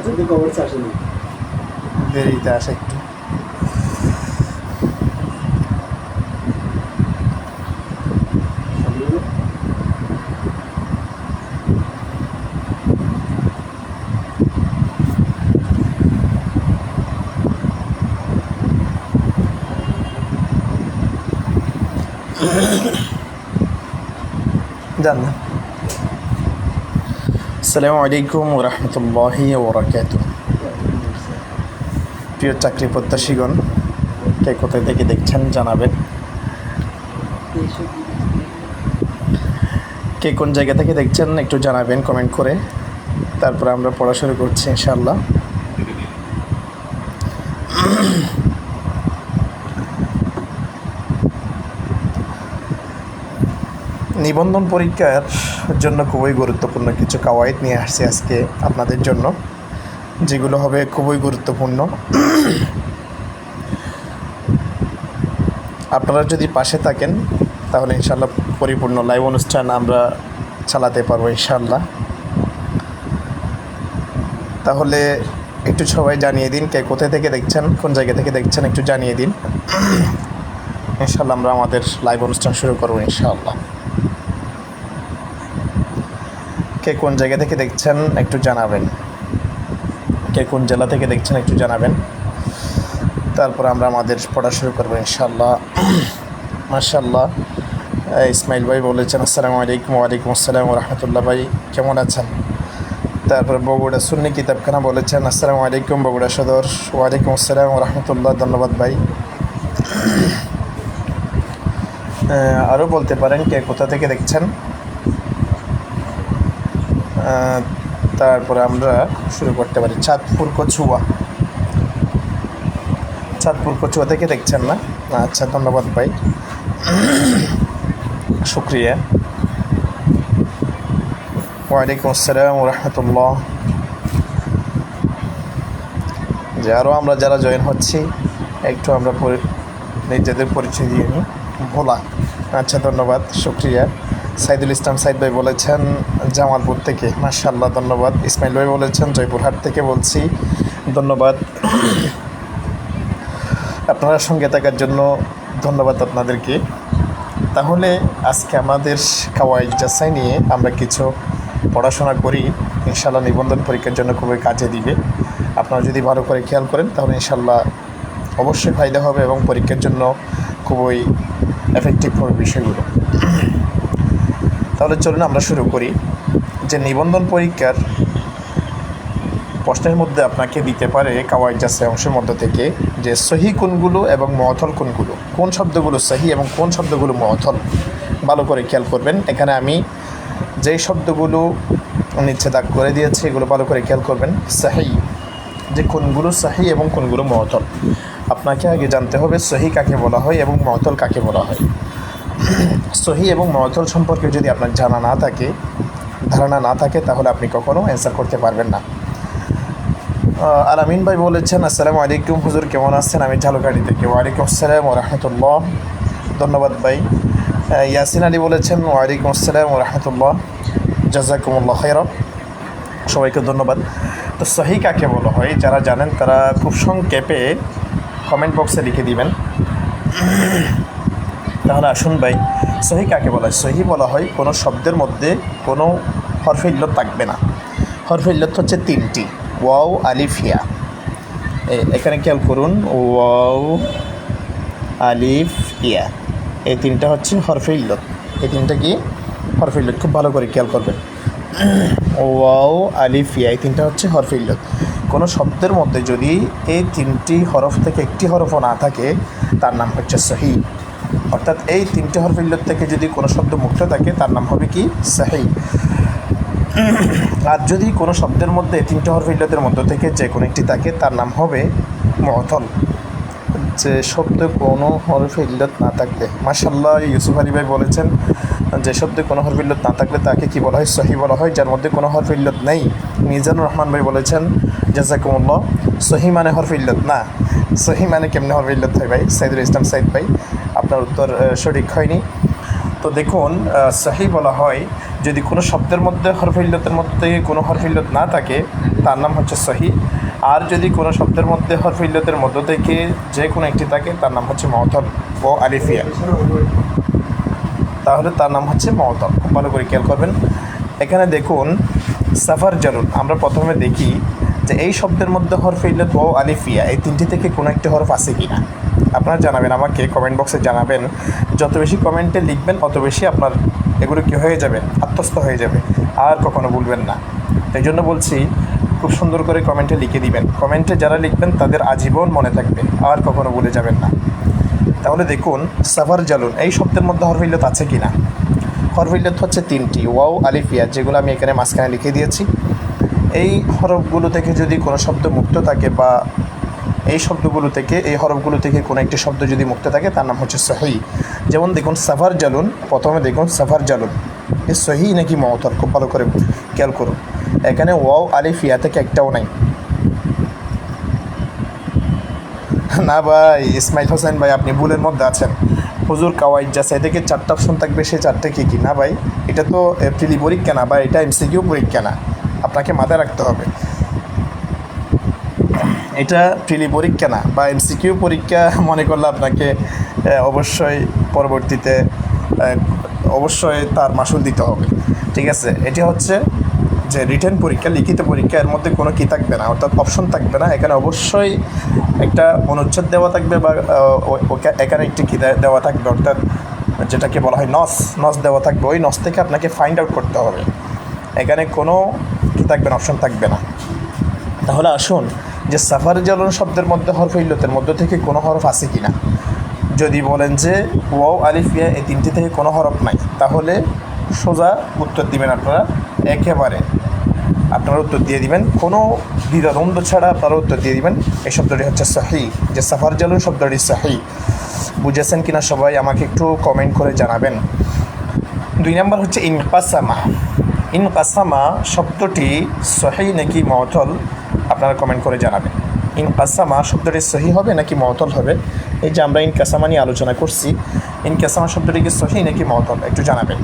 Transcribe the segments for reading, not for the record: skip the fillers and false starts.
আজকে কভার আসেনি, দেরিতে আসে একটু। জানলাম। আসসালামু আলাইকুম ওয়া রাহমাতুল্লাহি ওয়া বারাকাতুহু। প্রিয় চাকরি প্রত্যাশীগণ, কে কোথায় থেকে দেখছেন জানাবেন। কে কোন জায়গা থেকে দেখছেন একটু জানাবেন কমেন্ট করে। তারপরে আমরা পড়া শুরু করছি ইনশাআল্লাহ। নিবন্ধন পরীক্ষার জন্য খুবই গুরুত্বপূর্ণ কিছু কাওয়াইদ নিয়ে আসছি আজকে আপনাদের জন্য, যেগুলো হবে খুবই গুরুত্বপূর্ণ। আপনারা যদি পাশে থাকেন তাহলে ইনশাআল্লাহ পরিপূর্ণ লাইভ অনুষ্ঠান আমরা চালাতে পারবো ইনশাআল্লাহ। তাহলে একটু সবাই জানিয়ে দিন কে কোথায় থেকে দেখছেন, কোন জায়গা থেকে দেখছেন একটু জানিয়ে দিন। ইনশাআল্লাহ আমরা আমাদের লাইভ অনুষ্ঠান শুরু করবো ইনশাআল্লাহ। কে কোন জায়গা থেকে দেখছেন একটু জানাবেন, কে কোন জেলা থেকে দেখছেন একটু জানাবেন। তারপর আমরা আমাদের পড়া শুরু করবো ইনশাআল্লাহ। মাশাআল্লাহ, ইসমাইল ভাই বলেছেন আসসালামু আলাইকুম। ওয়ালাইকুম আসসালাম ওয়া রাহমাতুল্লাহ। ভাই কেমন আছেন? তারপর বগুড়া সুন্নি কিতাবখানা বলেছেন আসসালামু আলাইকুম বগুড়া সদর। ওয়ালাইকুম আসসালাম ওয়া রাহমাতুল্লাহ, ধন্যবাদ ভাই। আরও বলতে পারেন কে কোথা থেকে দেখছেন। তারপরে আমরা শুরু করতে পারি। চাঁদপুর কচুয়া থেকে দেখছেন না? আচ্ছা, ধন্যবাদ ভাই, শুক্রিয়া। ওয়ালাইকুম আসসালাম ওয়া রাহমাতুল্লাহ। যে আরও আমরা যারা জয়েন হচ্ছি একটু আমরা নিজেদের পরিচয় দিয়ে নিই। ভোলা, আচ্ছা ধন্যবাদ, শুক্রিয়া। সাইদুল ইসলাম সাইদ ভাই বলেছেন জামালপুর থেকে, মাশাআল্লাহ ধন্যবাদ। ইসমাইল ভাই বলেছেন জয়পুরহাট থেকে বলছি, ধন্যবাদ। আপনারা সঙ্গে থাকার জন্য ধন্যবাদ আপনাদেরকে। তাহলে আজকে আমাদের কাওয়াইদ যাচাই নিয়ে আমরা কিছু পড়াশোনা করি, ইনশাআল্লাহ নিবন্ধন পরীক্ষার জন্য খুবই কাজে দিবে। আপনারা যদি ভালো করে খেয়াল করেন তাহলে ইনশাআল্লাহ অবশ্যই ফায়দা হবে এবং পরীক্ষার জন্য খুবই এফেক্টিভ হবে বিষয়গুলো। তাহলে চলুন আমরা শুরু করি। যে নিবন্ধন পরীক্ষার প্রশ্নের মধ্যে আপনাকে দিতে পারে কাওয়াইদ যাচাই অংশের মধ্য থেকে যে সহি কোনগুলো এবং মুআত্তাল কোনগুলো, কোন শব্দগুলো সহি এবং কোন শব্দগুলো মুআত্তাল, ভালো করে খেয়াল করবেন। এখানে আমি যেই শব্দগুলো নিচে দাগ করে দিয়েছি এগুলো ভালো করে খেয়াল করবেন। সহি, যে কোনগুলো সহি এবং কোনগুলো মুআত্তাল। আপনাকে আগে জানতে হবে সহি কাকে বলা হয় এবং মুআত্তাল কাকে বলা হয়। সহি এবং মুআত্তাল সম্পর্কে যদি আপনার জানা না থাকে, ধারণা না থাকে, তাহলে আপনি কখনো অ্যান্সার করতে পারবেন না। আলামিন ভাই বলেছেন আসসালামু আলাইকুম হুজুর, কেমন আছেন? আমি ঝালকাঠি থেকে। ওয়ালাইকুম আসসালাম ওয়া রাহমাতুল্লাহ, ধন্যবাদ ভাই। ইয়াসিন আলী বলেছেন ওয়ালাইকুম আসসালাম ওয়া রাহমাতুল্লাহ, জাযাকুমুল্লাহ খাইরা, সবাইকে ধন্যবাদ। তো সহি কাকে বলা হয় যারা জানেন তারা খুব সংক্ষেপে কমেন্ট বক্সে লিখে দিবেন। তাহলে আসুন ভাই, সহি কাকে বলা হয়? সহি বলা হয় কোনো শব্দের মধ্যে কোনো হরফে ইল্লত থাকবে না। হরফে ইল্লত হচ্ছে তিনটি, ওয়াও, আলিফ, ইয়া। এখানে খেয়াল করুন, ওয়াও, আলিফ, ইয়া, এই তিনটা হচ্ছে হরফে ইল্লত। এই তিনটা কি হরফে ইল্লত, খুব ভালো করে খেয়াল করবেন। ওয়াও, আলিফ, ইয়া, এই তিনটা হচ্ছে হরফে ইল্লত। কোনো শব্দের মধ্যে যদি এই তিনটি হরফ থেকে একটি হরফও না থাকে তার নাম হচ্ছে সহি। অর্থাৎ এই তিনটি হরফে ইল্লত থেকে যদি কোনো শব্দ মুক্ত থাকে তার নাম হবে কি? সহি। আর যদি কোনো শব্দের মধ্যে তিনটি হরফে ইল্লতের মধ্য থেকে যে কোনো একটি থাকে তার নাম হবে মুআত্তাল। যে শব্দে কোনো হরফে ইল্লত না থাকলে, মাশাআল্লাহ ইউসুফ আলী ভাই বলেছেন যে শব্দে কোনো হরফে ইল্লত না থাকলে তাকে কি বলা হয়? সহি বলা হয়। যার মধ্যে কোনো হরফে ইল্লত নেই, মিজানুর রহমান ভাই বলেছেন জাযাকুমুল্লাহ, সহি মানে হরফে ইল্লত না। সহি মানে কেমনে হরফে ইল্লত হয় ভাই? সাইদুল ইসলাম সাইদ ভাই, আপনার উত্তর সঠিক হয়নি। তো দেখুন সহি বলা হয় যদি কোনো শব্দের মধ্যে হরফে ইল্লতের মধ্যে থেকে কোনো হরফে ইল্লত না থাকে তার নাম হচ্ছে সহি। আর যদি কোনো শব্দের মধ্যে হরফে ইল্লতের মধ্য থেকে যে কোনো একটি থাকে তার নাম হচ্ছে মুআত্তাল ও আলিফিয়া, তাহলে তার নাম হচ্ছে মুআত্তাল। খুব ভালো করে খেয়াল করবেন। এখানে দেখুন সাফার জালুন, আমরা প্রথমে দেখি যে এই শব্দের মধ্যে হরফে ইল্লত ও আলিফিয়া এই তিনটি থেকে কোনো একটি হরফ আছে কি না। আপনারা জানাবেন, আমাকে কমেন্ট বক্সে জানাবেন। যত বেশি কমেন্টে লিখবেন অত বেশি আপনার এগুলো কী হয়ে যাবে, আত্মস্থ হয়ে যাবে, আর কখনো ভুলবেন না। এই জন্য বলছি খুব সুন্দর করে কমেন্টে লিখে দিবেন। কমেন্টে যারা লিখবেন তাদের আজীবন মনে থাকবে, আর কখনো ভুলে যাবেন না। তাহলে দেখুন সাফার জালুন এই শব্দের মধ্যে হরফে ইল্লত আছে কি না। হরফে ইল্লত হচ্ছে তিনটি, ওয়াও আলিফিয়া, যেগুলো আমি এখানে মাঝখানে লিখে দিয়েছি। এই হরফগুলো থেকে যদি কোনো শব্দ মুক্ত থাকে বা এই শব্দগুলো থেকে, এই হরফগুলো থেকে কোনো একটি শব্দ যদি মুক্ত থাকে তার নাম হচ্ছে সহি। যেমন দেখুন সাফার জালুন, প্রথমে দেখুন সাফার জালুন এই সহি নাকি মুআত্তাল, খুব ভালো করে খেয়াল করুন। এখানে ওয়াও আলিফিয়া থেকে একটাও নাই। না ভাই ইসমাইল হোসেন ভাই, আপনি ভুলের মধ্যে আছেন। হুজুর কাওয়াইদ জাসা থেকে 4টা অপশন থাকবে, সে 4টে কী না ভাই? এটা তো প্রিলি পরীক্ষা না বা এটা এমসিকিউ পরীক্ষা না, আপনাকে মাথায় রাখতে হবে। এটা প্রিলি পরীক্ষা না বা এমসিকিউ পরীক্ষা মনে করলে আপনাকে অবশ্যই পরবর্তীতে অবশ্যই তার মাসুল দিতে হবে, ঠিক আছে? এটি হচ্ছে যে রিটেন পরীক্ষা, লিখিত পরীক্ষা, এর মধ্যে কোনো কী থাকবে না, অর্থাৎ অপশন থাকবে না। এখানে অবশ্যই একটা অনুচ্ছেদ দেওয়া থাকবে বা এখানে একটি কী দেওয়া থাকবে, অর্থাৎ যেটাকে বলা হয় নস দেওয়া থাকবে। ওই নস থেকে আপনাকে ফাইন্ড আউট করতে হবে। এখানে কোনো কী থাকবে না, অপশন থাকবে না। তাহলে আসুন যে সাফার জালুন শব্দের মধ্যে হরফে ইল্লতের মধ্য থেকে কোনো হরফ আছে কি না। যদি বলেন যে ওয়াও আলিফিয়া এই তিনটি থেকে কোনো হরফ নাই, তাহলে সোজা উত্তর দিবেন আপনারা, একেবারে আপনারা উত্তর দিয়ে দিবেন, কোনো দ্বিধাদ্বন্দ্ব ছাড়া আপনারা উত্তর দিয়ে দিবেন এই শব্দটি হচ্ছে সহি, যে সাফার জালুন শব্দটি সহি। বুঝেছেন কিনা সবাই আমাকে একটু কমেন্ট করে জানাবেন। 2 নম্বর হচ্ছে ইনকাসামা। ইনকাসামা শব্দটি সহি নাকি মুআত্তাল, আপনারা কমেন্ট করে জানাবেন। ইনকাসামা শব্দটি সহি হবে নাকি মুআত্তাল হবে। এই যে আমরা ইনকাসামা নিয়ে আলোচনা করছি, ইনকাসামা শব্দটি কি সহি নাকি মুআত্তাল একটু জানাবেন।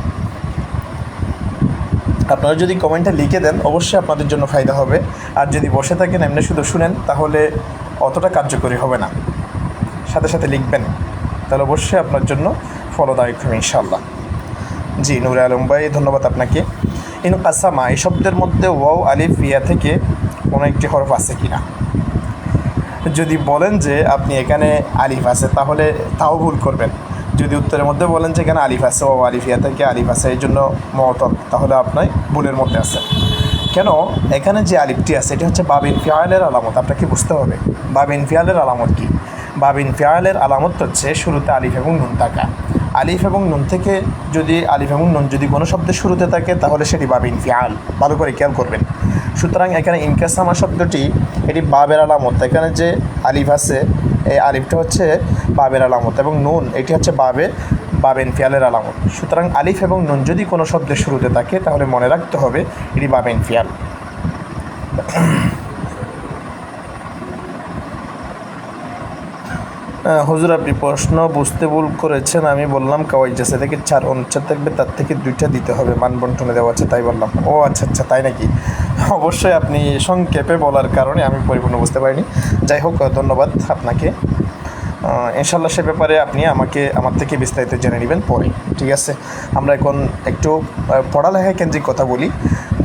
আপনারা যদি কমেন্টে লিখে দেন অবশ্যই আপনাদের জন্য ফায়দা হবে। আর যদি বসে থাকেন এমনি শুধু শুনেন তাহলে অতটা কার্যকরী হবে না। সাথে সাথে লিখবেন, তাহলে অবশ্যই আপনার জন্য ফলদায়ক হবে ইনশাআল্লাহ। জি নূরে আলম ভাই, ধন্যবাদ আপনাকে। ইনকাসামা এই শব্দের মধ্যে ওয়াও আলিফিয়া থেকে কোনো একটি হরফ আছে কি না। যদি বলেন যে আপনি এখানে আলিফ আছে তাহলে তাও ভুল করবেন। যদি উত্তরের মধ্যে বলেন যে এখানে আলিফ আছে, ওয়াও আলিফিয়া থেকে আলিফ আছে এই জন্য মুআত্তাল, তাহলে আপনার ভুলের মধ্যে আছে। কেন? এখানে যে আলিফটি আছে এটি হচ্ছে বাব ইনফিআলের আলামত। আপনাকে বুঝতে হবে বাব ইনফিআলের আলামত কী। বাব ইনফিআলের আলামত হচ্ছে শুরুতে আলিফ এবং নুন থাকা। আলিফ এবং নুন থেকে যদি আলিফ এবং নুন যদি কোনো শব্দের শুরুতে থাকে তাহলে সেটি বাব ইনফিআল, ভালো করে খেয়াল করবেন। সুতরাং এখানে ইনকাসামা শব্দটি এটি বাবের আলামত। এখানে যে আলিফ আছে এই আলিফটা হচ্ছে বাবের আলামত এবং নুন এটি হচ্ছে বাব ইনফিআলের আলামত। সুতরাং আলিফ এবং নুন যদি কোনো শব্দের শুরুতে থাকে তাহলে মনে রাখতে হবে এটি বাব ইনফিআল। হুজুর আপনি প্রশ্ন বুঝতে ভুল করেছেন। আমি বললাম কাওয়াইদ জাসা থেকে 4 অনুচ্ছেদ থাকবে, তার থেকে 2টা দিতে হবে, মান বন্টনে দেওয়া আছে তাই বললাম। ও আচ্ছা আচ্ছা, তাই নাকি? অবশ্যই আপনি সংক্ষেপে বলার কারণে আমি পরিপূর্ণ বুঝতে পারিনি। যাই হোক, ধন্যবাদ আপনাকে। ইনশাল্লাহ সে ব্যাপারে আপনি আমার থেকে বিস্তারিত জেনে নেবেন পরে, ঠিক আছে? আমরা এখন একটু পড়ালেখা কেন্দ্রিক কথা বলি,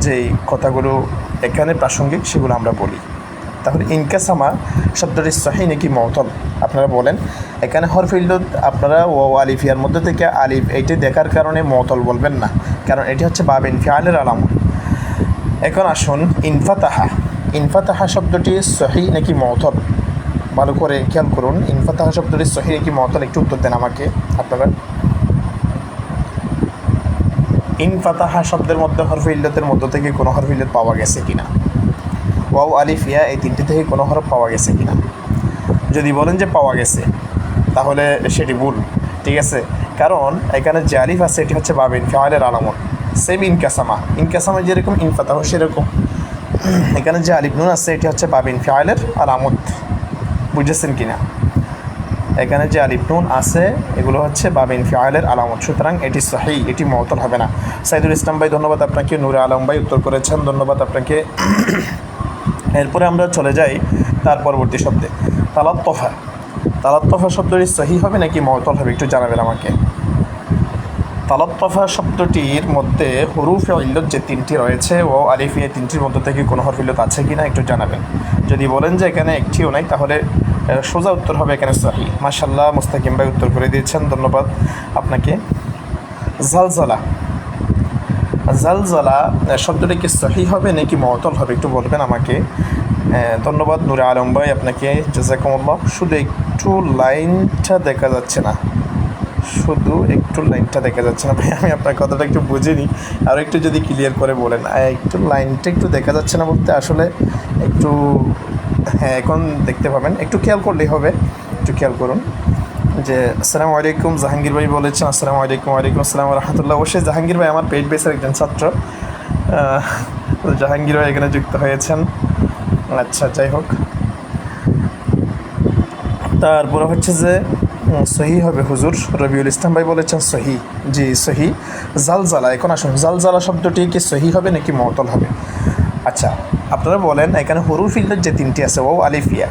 যেই কথাগুলো এখানে প্রাসঙ্গিক সেগুলো আমরা বলি। তাহলে ইনকাসামা শব্দটি সহি নাকি মুআত্তাল আপনারা বলেন। এখানে হরফে ইল্লত আপনারা ওয়াও আলিফিয়ার মধ্যে থেকে আলিফ এইটি দেখার কারণে মুআত্তাল বলবেন না, কারণ এটি হচ্ছে বাব ইনফিআলের আলামত। এখন আসুন ইনফাতাহা শব্দটি সহি নাকি মুআত্তাল, ভালো করে খেয়াল করুন। ইনফাতাহা শব্দটি সহি নাকি মুআত্তাল একটু উত্তর দেন আমাকে আপনারা। ইনফাতাহা শব্দের মধ্যে হরফে ইল্লতের মধ্য থেকে কোনো হরফে ইল্লত পাওয়া গেছে কিনা, ওয়াও আলিফিয়া এই তিনটি থেকে কোনো হরফ পাওয়া গেছে কিনা। যদি বলেন যে পাওয়া গেছে তাহলে সেটি ভুল, ঠিক আছে? কারণ এখানে যে আলিফ আছে এটি হচ্ছে বাব ইনফিআলের আলামত। সেম ইনকাসামা যেরকম ইনফাতাহ সেরকম এখানে যে আলিফ নুন আছে এটি হচ্ছে বাব ইনফিআলের আলামত। বুঝেছেন কিনা? এখানে যে আলিফ নুন আছে এগুলো হচ্ছে বাবে ইনফিআলের আলামত, সুতরাং এটি সহি, এটি মুআতাল হবে না। সাইদুল ইসলাম ভাই ধন্যবাদ আপনাকে, নূরে আলম ভাই উত্তর করেছেন, ধন্যবাদ আপনাকে। এরপরে আমরা চলে যাই তার পরবর্তী শব্দে তালাত্তফা। তালাত্তফা শব্দটি সহি হবে নাকি মুআতাল হবে একটু জানাবেন আমাকে। তালাত্তফা শব্দটির মধ্যে হুরুফে ইল্লত যে তিনটি রয়েছে ও আলিফ এই তিনটির মধ্য থেকে কোনো হরফ ইল্লত আছে কি না একটু জানাবেন। যদি বলেন যে এখানে একটিও নাই তাহলে সোজা উত্তর হবে এখানে সহি। মাশাআল্লাহ মুস্তাকিম ভাই উত্তর করে দিয়েছেন, ধন্যবাদ আপনাকে। জালজালা, জালজালা শব্দটি কি সহি হবে নাকি মুআতাল হবে একটু বলবেন আমাকে। ধন্যবাদ নূরে আলম ভাই আপনাকে, জাযাকুমুল্লাহ। শুধু একটু লাইনটা দেখা যাচ্ছে না, শুধু একটু লাইনটা দেখা যাচ্ছে না ভাই, আমি আপনার কথাটা একটু বুঝিনি, আর একটু যদি ক্লিয়ার করে বলেন। একটু লাইনটা একটু দেখা যাচ্ছে না বলতে আসলে একটু, হ্যাঁ এখন দেখতে পাবেন, একটু খেয়াল করলেই হবে, একটু খেয়াল করুন। যে আসসালামু আলাইকুম জাহাঙ্গীর ভাই বলেছেন, আসসালামু আলাইকুম। ওয়ালাইকুম আসসালাম রহমতুল্লাহ। অবশ্যই জাহাঙ্গীর ভাই আমার পেজ বেসের একজন ছাত্র, জাহাঙ্গীর ভাই এখানে যুক্ত হয়েছেন। আচ্ছা যাই হোক, তারপরে হচ্ছে যে সহি হবে হুজুর, রবিউল ইসলাম ভাই বলেছেন সহি, জি সহি। জালজালা, এখন আসুন জালজালা শব্দটি কি সহি হবে নাকি মুআতাল হবে। আচ্ছা আপনারা বলেন, এখানে হুরুফ ইল্লাত যে তিনটি আছে ও আলিফিয়া,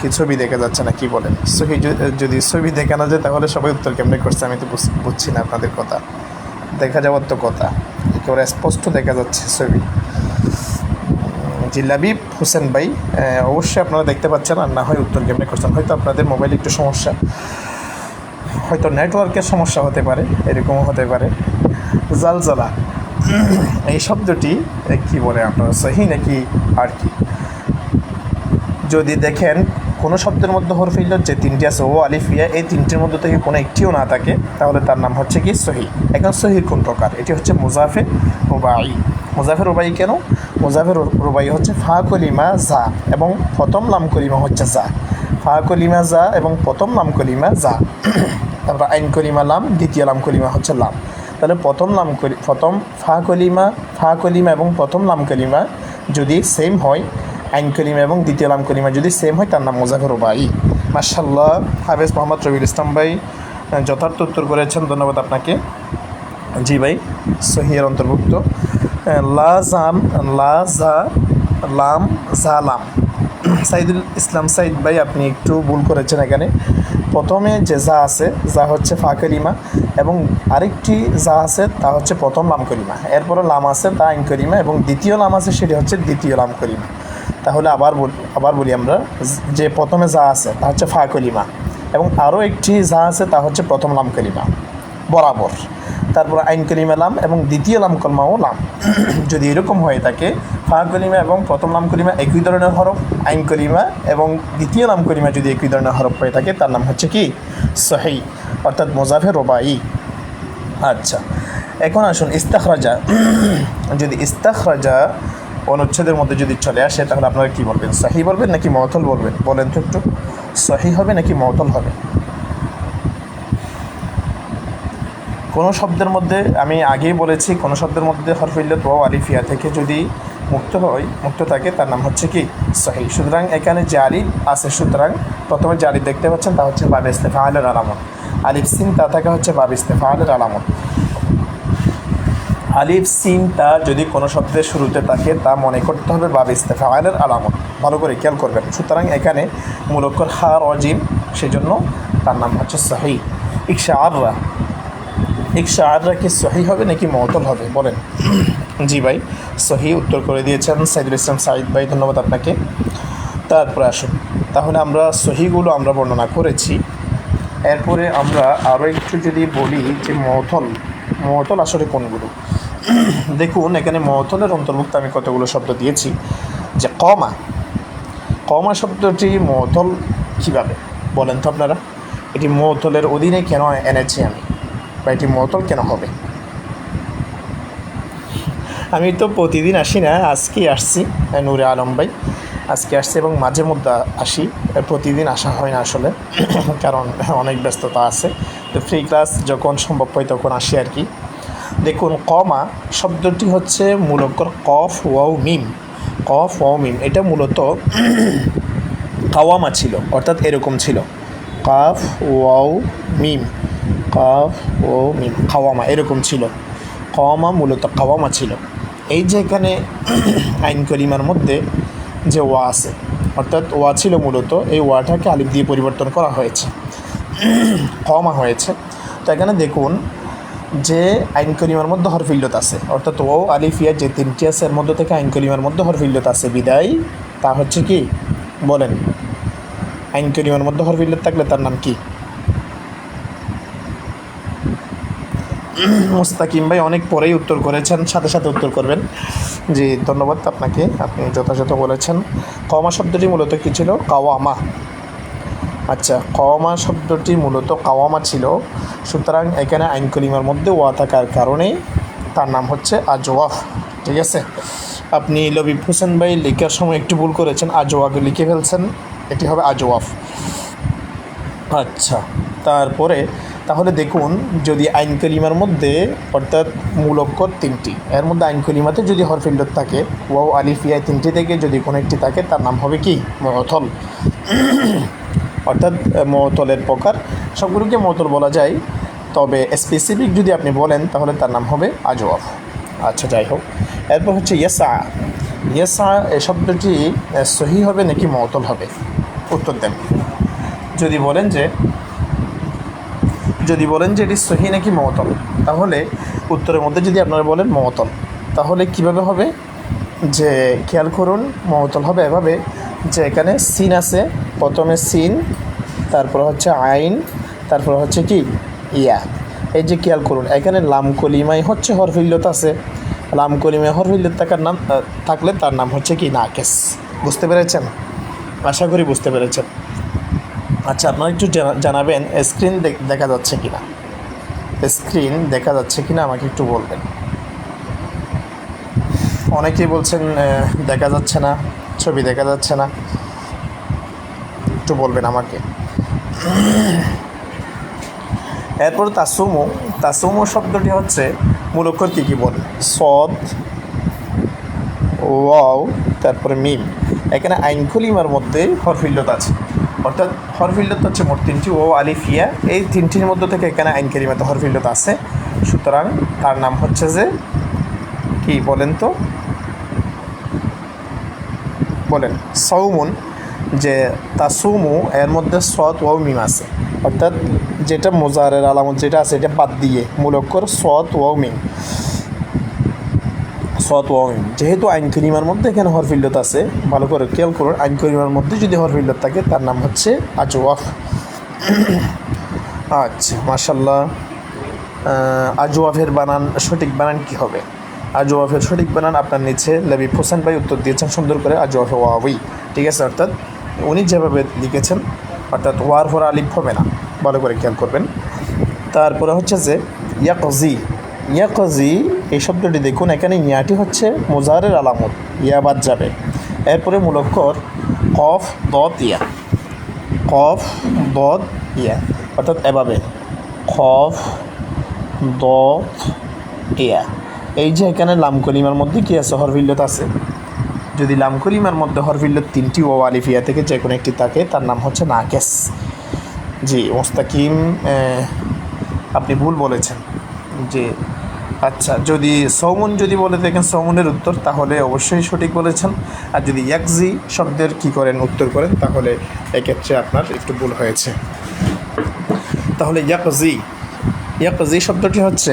কি ছবি দেখা যাচ্ছে না কি বলেন। সহি যদি ছবি দেখানো যায় তাহলে সবাই উত্তর কেমনে করছে আমি তো বুঝছি না আপনাদের কথা, দেখা যাওয়ার তো কথা, একেবারে স্পষ্ট দেখা যাচ্ছে ছবি। জি লাবিব হোসেন ভাই, অবশ্যই আপনারা দেখতে পাচ্ছেন, আর না হয় উত্তর কেমনে করছেন, হয়তো আপনাদের মোবাইলে একটু সমস্যা, হয়তো নেটওয়ার্কের সমস্যা হতে পারে, এরকমও হতে পারে। জালজালা এই শব্দটি কি বলে আপনারা, সহি নাকি আর কি। যদি দেখেন কোনো শব্দের মধ্যে হরফ ইল্লাত যে তিনটি আছে ও আলিফিয়া, এই তিনটির মধ্যে থেকে কোনো একটিও না থাকে তাহলে তার নাম হচ্ছে কি সহি। এখন সহির কোন প্রকার, এটি হচ্ছে মুজাফে রুবাই। মুজাফে রুবাই কেন, মুজাফে রুবাই হচ্ছে ফা কলিমা জা এবং প্রথম লাম কলিমা হচ্ছে জা, ফা কলিমা জা এবং প্রথম লাম কলিমা জা, তারপর আইন কলিমা লাম, দ্বিতীয় লাম কলিমা হচ্ছে লাম। তাহলে প্রথম ফা কলিমা এবং প্রথম লাম কলিমা যদি সেম হয়, আইন কলিমা এবং দ্বিতীয় লাম কলিমা যদি সেম হয় তার নাম মুজাফে রুবাই। মাশাআল্লাহ হাফেজ মোহাম্মদ রবিউল ইসলাম ভাই যথার্থ উত্তর করেছেন, ধন্যবাদ আপনাকে। জি ভাই সহিয়ের অন্তর্ভুক্ত। লা জাম, লা জা, লাম জা লাম। সাইদুল ইসলাম সাইদ ভাই আপনি একটু ভুল করেছেন, এখানে প্রথমে যে যা আছে যা হচ্ছে ফা কলিমা এবং আরেকটি যা আছে তা হচ্ছে প্রথম লাম কলিমা, এরপরে লাম আছে তা আইন কলিমা এবং দ্বিতীয় লাম আছে সেটি হচ্ছে দ্বিতীয় লাম কলিমা। তাহলে আবার বলি আমরা, যে প্রথমে যা আছে তা হচ্ছে ফা কলিমা এবং আরও একটি যা আছে তা হচ্ছে প্রথম লাম কলিমা বরাবর, তারপর আইন কলিমা লাম এবং দ্বিতীয় লাম কলমাও লাম। যদি এরকম হয়ে থাকে ফা কলিমা এবং প্রথম লাম কলিমা একই ধরনের হরফ, আইন কলিমা এবং দ্বিতীয় লাম কলিমা যদি একই ধরনের হরফ হয়ে থাকে তার নাম হচ্ছে কি সহি, অর্থাৎ মুজাফে রুবাই। আচ্ছা এখন আসুন ইস্তাখরাজা। যদি ইস্তাখরাজা অনুচ্ছেদের মধ্যে যদি চলে আসে তাহলে আপনারা কী বলবেন, সহি বলবেন নাকি মুআতাল বলবেন, বলেন তো একটু, সহি হবে নাকি মুআতাল হবে। কোনো শব্দের মধ্যে আমি আগেই বলেছি, কোনো শব্দের মধ্যে হরফ ইল্লাত ওয়াও আলিফিয়া থেকে যদি মুক্ত থাকে তার নাম হচ্ছে কি সহি। সুতরাং এখানে যে আলিফ আছে, সুতরাং প্রথমে যে আলিফ দেখতে পাচ্ছেন তা হচ্ছে বাব ইস্তেফাআলের আলামত, আলিফ সিন তা থাকা হচ্ছে বাব ইস্তেফাআলের আলামত। আলিফ সিন তা যদি কোনো শব্দের শুরুতে থাকে তা মনে করতে হবে বাব ইস্তেফাআলের আলামত, ভালো করে খেয়াল করবেন। সুতরাং এখানে মূলক্ষর হা রজিম, সেজন্য তার নাম হচ্ছে সহি। ইকশাআররা কি সহি হবে নাকি মুআতাল হবে বলেন। জি ভাই সহি উত্তর করে দিয়েছেন সাইদুল ইসলাম সাইদ ভাই, ধন্যবাদ আপনাকে। তারপরে আসুন, তাহলে আমরা সহিগুলো আমরা বর্ণনা করেছি, এরপরে আমরা আরও একটু যদি বলি যে মুআতাল আসলে কোনগুলো। দেখুন এখানে মুআতালের অন্তর্ভুক্ত আমি কতগুলো শব্দ দিয়েছি, যে কমা শব্দটি মুআতাল কীভাবে বলেন তো আপনারা, এটি মুআতালের অধীনে কেন এনেছি আমি, বা এটি মুআতাল কেন হবে। আমি তো প্রতিদিন আসি না, আজকেই আসছি, নূরে আলম ভাই আজকে আসছি এবং মাঝে মধ্যে আসি, প্রতিদিন আসা হয় না আসলে, কারণ অনেক ব্যস্ততা আছে, তো ফ্রি ক্লাস যখন সম্ভব হয় তখন আসি আর কি। দেখুন কমা শব্দটি হচ্ছে মূলত কফ ওয়াও মিম, এটা মূলত কাওয়ামা ছিল, অর্থাৎ এরকম ছিল, কাফ ওয়াও মিম, কাফ ও মিম, কাওয়ামা এরকম ছিল। কাওয়ামা মূলত কাওয়ামা ছিল। এই যে এখানে আইন করিমার মধ্যে যে ওয়া আছে, অর্থাৎ ওয়া ছিল মূলত, এই ওয়াটাকে আলিফ দিয়ে পরিবর্তন করা হয়েছে, কাওয়ামা হয়েছে। তো এখানে দেখুন যে আইন করিমার মধ্যে হরফ ইল্লত আছে, অর্থাৎ ওয়াও আলিফ ইয়া যে তিনটি আছে এর মধ্যে থেকে আইন করিমার মধ্যে হরফ ইল্লত আছে বিদায় তা হচ্ছে কি বলেন? আইন করিমার মধ্যে হরফ ইল্লত থাকলে তার নাম কি? মুস্তাকিম ভাই অনেক পরেই উত্তর করেছেন, সাথে সাথে উত্তর করবেন। জি ধন্যবাদ আপনাকে, আপনি যথাযথ বলেছেন। কাওয়ামা শব্দটি মূলত কী ছিল? কাওয়ামা। আচ্ছা, কাওয়ামা শব্দটি মূলত কাওয়ামা ছিল, সুতরাং এখানে আইন কলিমার মধ্যে ওয়া থাকার কারণে তার নাম হচ্ছে আজওয়াফ। ঠিক আছে, আপনি লবিব হোসেন ভাই লেখার সময় একটু ভুল করেছেন, আজওয়াফে লিখে ফেলছেন, এটি হবে আজওয়াফ। আচ্ছা, তারপরে তাহলে দেখুন যদি আইন কলিমার মধ্যে অর্থাৎ মূল অক্ষর তিনটি, এর মধ্যে আইন কলিমাতে যদি হরফ ইল্লত থাকে, ওয়াও আলিফ ইয়া তিনটি থেকে যদি কোনো একটি থাকে তার নাম হবে কি? মুআত্তাল। অর্থাৎ মুআত্তালের প্রকার সবগুলোকে মুআত্তাল বলা যায়, তবে স্পেসিফিক যদি আপনি বলেন তাহলে তার নাম হবে আজওয়াফ। আচ্ছা, যাই হোক, এরপর হচ্ছে ইয়াসা। ইয়াসা এই শব্দটি সহি হবে নাকি মুআত্তাল হবে? উত্তর দেন। যদি বলেন যে এটি সহি নাকি মুআত্তাল, তাহলে উত্তরের মধ্যে যদি আপনারা বলেন মুআত্তাল, তাহলে কিভাবে হবে? যে খেয়াল করুন, মুআত্তাল হবে এভাবে যে এখানে সিন আছে, প্রথমে সিন, তারপর হচ্ছে আইন, তারপর হচ্ছে কি ইয়া। এই যে খেয়াল করুন এখানে লাম কলিমায় হচ্ছে হরফ ইল্লত আছে, লাম কলিমায় হরফ ইল্লত থাকলে তার নাম হচ্ছে কি? নাকেস। বুঝতে পেরেছেন? আশা করি বুঝতে পেরেছেন। আচ্ছা, আপনারা একটু জানাবেন স্ক্রিন দেখা যাচ্ছে কিনা, স্ক্রিন দেখা যাচ্ছে কিনা আমাকে একটু বলবেন। অনেকেই বলছেন দেখা যাচ্ছে না, ছবি দেখা যাচ্ছে না, একটু বলবেন আমাকে। এরপর তাসুমু। তাসুমু শব্দটি হচ্ছে মূল অক্ষর কী বলেন? সদ, ওয়াও, তারপরে মিম। এখানে আইন কলিমার মধ্যে হরফ ইল্লত আছে, অর্থাৎ হরফ ইল্লত হচ্ছে মোট তিনটি, ওয়াও আলিফ ইয়া, এই তিনটির মধ্যে থেকে এখানে আইন কলিমাতে হরফ ইল্লত আছে, সুতরাং তার নাম হচ্ছে যে কি বলেন তো? বলেন সাউমুন। যে তাসুমু এর মধ্যে সদ ওয়াও মিম আছে, অর্থাৎ যেটা মুজারের আলামত যেটা আছে এটা বাদ দিয়ে মূল অক্ষর সদ ওয়াও মিম, সদ ওয়াও মিম। যেহেতু আইন কলিমার মধ্যে এখানে হরফ ইল্লত আছে, ভালো করে খেয়াল করুন, আইন কলিমার মধ্যে যদি হরফ ইল্লত থাকে তার নাম হচ্ছে আজওয়াফ। আচ্ছা, মাশাআল্লাহ। আজওয়াফের বানান, সঠিক বানান কি হবে? আজওয়াফের সঠিক বানান আপনার নিচে লবিব হোসেন ভাই উত্তর দিয়েছেন সুন্দর করে, আজওয়াফে ওয়াওই। ঠিক আছে, অর্থাৎ উনি যেভাবে লিখেছেন, অর্থাৎ ওয়ার পর আলিফ হবে না, ভালো করে খেয়াল করবেন। তারপরে হচ্ছে যে ইয়াকজি। ইয়াকজি এই শব্দটি দেখুন, এখানে ইয়াটি হচ্ছে মুজারের আলামত, ইয়া বাদ যাবে। এরপরে মূল অক্ষর কফ দত ইয়া, কফ দত ইয়া, অর্থাৎ এভাবে খফ দত ইয়া। এই যে এখানে লাম কলিমার মধ্যে কী আছে? হরফ ইল্লত আছে। যদি লাম কলিমার মধ্যে হরফ ইল্লত তিনটি ওয়াও আলিফ ইয়া থেকে যে কোনো একটি থাকে তার নাম হচ্ছে নাকেস। জি মুস্তাকিম, আপনি ভুল বলেছেন। যে আচ্ছা, যদি সৌমুন যদি বলে দেখেন সৌমুনের উত্তর, তাহলে অবশ্যই সঠিক বলেছেন। আর যদি ইয়াকজি শব্দের কী করেন উত্তর করেন, তাহলে এক্ষেত্রে আপনার একটু ভুল হয়েছে। তাহলে ইয়াকজি, ইয়াকজি শব্দটি হচ্ছে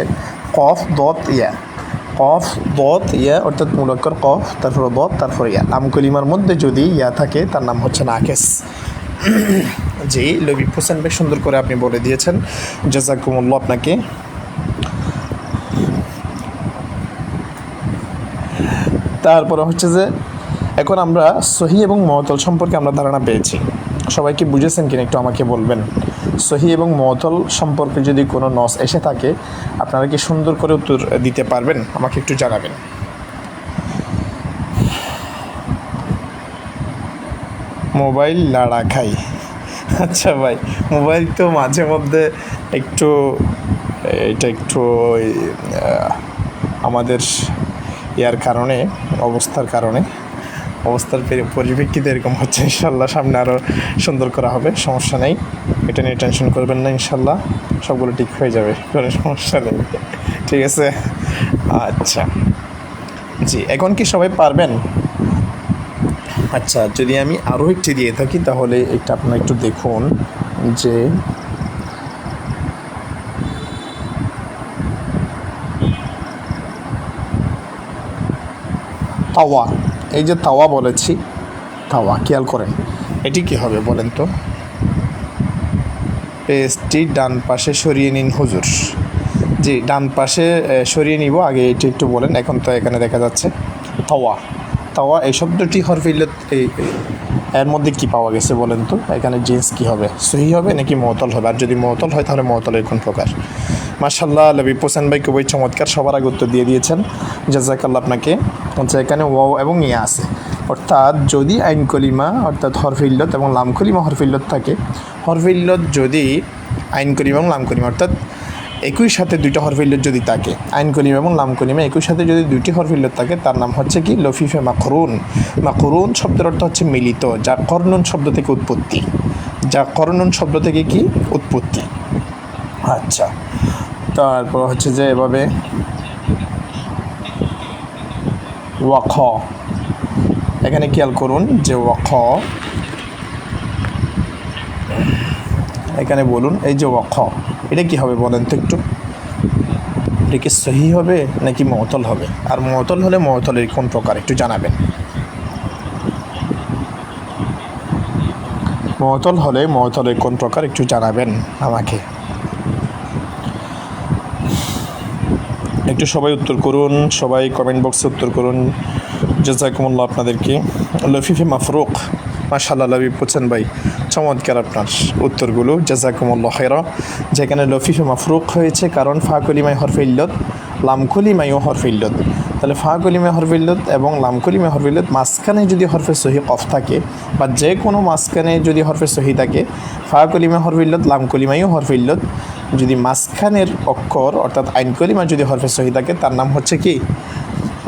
কফ দত ইয়া, কফ দত ইয়া, অর্থাৎ মূল অক্ষর কফ, তারপর দত, তারপর ইয়া। লাম কলিমার মধ্যে যদি ইয়া থাকে তার নাম হচ্ছে নাকেস। জি লবিব হোসেন বেশ সুন্দর করে আপনি বলে দিয়েছেন, জাযাকুমুল্লাহ আপনাকে। তারপরে হচ্ছে যে এখন আমরা সহি এবং মুআত্তাল সম্পর্কে আমরা ধারণা পেয়েছি, সবাইকে বুঝেছেন কিনা একটু আমাকে বলবেন। সহি এবং মুআত্তাল সম্পর্কে যদি কোনো নস এসে থাকে আপনারা কি সুন্দর করে উত্তর দিতে পারবেন? আমাকে একটু জানাবেন। মোবাইল লাড়া খাই। আচ্ছা ভাই, মোবাইল তো মাঝে মধ্যে একটু, এটা একটু আমাদের ইয়ার কারণে, অবস্থার পরিপ্রেক্ষিতে এরকম হচ্ছে। ইনশাল্লাহ সামনে আরও সুন্দর করা হবে, সমস্যা নেই। এটা নিয়ে টেনশন করবেন না, ইনশাল্লাহ সবগুলো ঠিক হয়ে যাবে, কোনো সমস্যা নেই। ঠিক আছে, আচ্ছা জি, এখন কি সবাই পারবেন? আচ্ছা, যদি আমি আরও একটি দিয়ে থাকি তাহলে এটা আপনারা একটু দেখুন যে তাওয়া, এই যে তাওয়া বলেছি, তাওয়া খেয়াল করেন, এটি কি হবে বলেন তো? পেজটি ডান পাশে সরিয়ে নিন হুজুর। জি, ডান পাশে সরিয়ে নিব, আগে এটি একটু বলেন। এখন তো এখানে দেখা যাচ্ছে তাওয়া, তাওয়া এই শব্দটি হরফে ইল্লত, এর মধ্যে কি পাওয়া গেছে বলেন তো? এখানে জিন্স কি হবে, সহি হবে নাকি মুআতাল হবে? আর যদি মুআতাল হয় তাহলে মুআতালের কোন প্রকার? মাশাআল্লাহ, লবিব হোসেন ভাই খুবই চমৎকার, সবার আগে উত্তর দিয়ে দিয়েছেন, জাযাকাল্লাহ আপনাকে। আচ্ছা, এখানে ওয়াও এবং ইয়া আছে, অর্থাৎ যদি আইন কলিমা অর্থাৎ হরফে ইল্লত এবং লাম কলিমা হরফে ইল্লত থাকে, হরফে ইল্লত যদি আইন কলিমা এবং লাম কলিমা অর্থাৎ একই সাথে দুইটা হরফে ইল্লত যদি থাকে, আইন কলিমা এবং লাম কলিমা একই সাথে যদি দুইটি হরফে ইল্লত থাকে, তার নাম হচ্ছে কি? লফিফে মাকরুন। মাকরুন শব্দের অর্থ হচ্ছে মিলিত, যা করনুন শব্দ থেকে উৎপত্তি, যা করনুন শব্দ থেকে কি উৎপত্তি। আচ্ছা, তারপর হচ্ছে যে এভাবে ওয়াখ, এখানে খেয়াল করুন যে ওয়াখ, এখানে বলুন এই যে ওয়াখ, এটা কি হবে বলেন তো একটু? এটা কি সহি হবে নাকি মুআতাল হবে? আর মুআতাল হলে মুআতালের কোন প্রকার একটু জানাবেন। মুআতাল হলে মুআতালের কোন প্রকার একটু জানাবেন আমাকে। একটু সবাই উত্তর করুন, সবাই কমেন্ট বক্সে উত্তর করুন, জাযাকুমুল্লাহ আপনাদেরকে। লফিফে মাফরুক, মাশাআল্লাহ লবিব হোসেন ভাই, চমৎকার আপনার উত্তরগুলো, জাযাকুমুল্লাহ খায়রা। যেখানে লফিফে মাফরুক হয়েছে কারণ ফা কলিমায় হরফে ইল্লত, লাম কলিমায়ও হরফে ইল্লত। তাহলে ফা কলিমায় হরফে ইল্লত এবং লাম কলিমায় হরফে ইল্লত, মাঝখানে যদি হরফে সহি কফ থাকে বা যে কোনো মাঝখানে যদি হরফে সহি থাকে, ফা কলিমায় হরফে ইল্লত, লাম কলিমায়ও হরফে ইল্লত, যদি মাঝখানের অক্ষর অর্থাৎ আইন কলিমা যদি হরফে সহি থাকে, তার নাম হচ্ছে কি?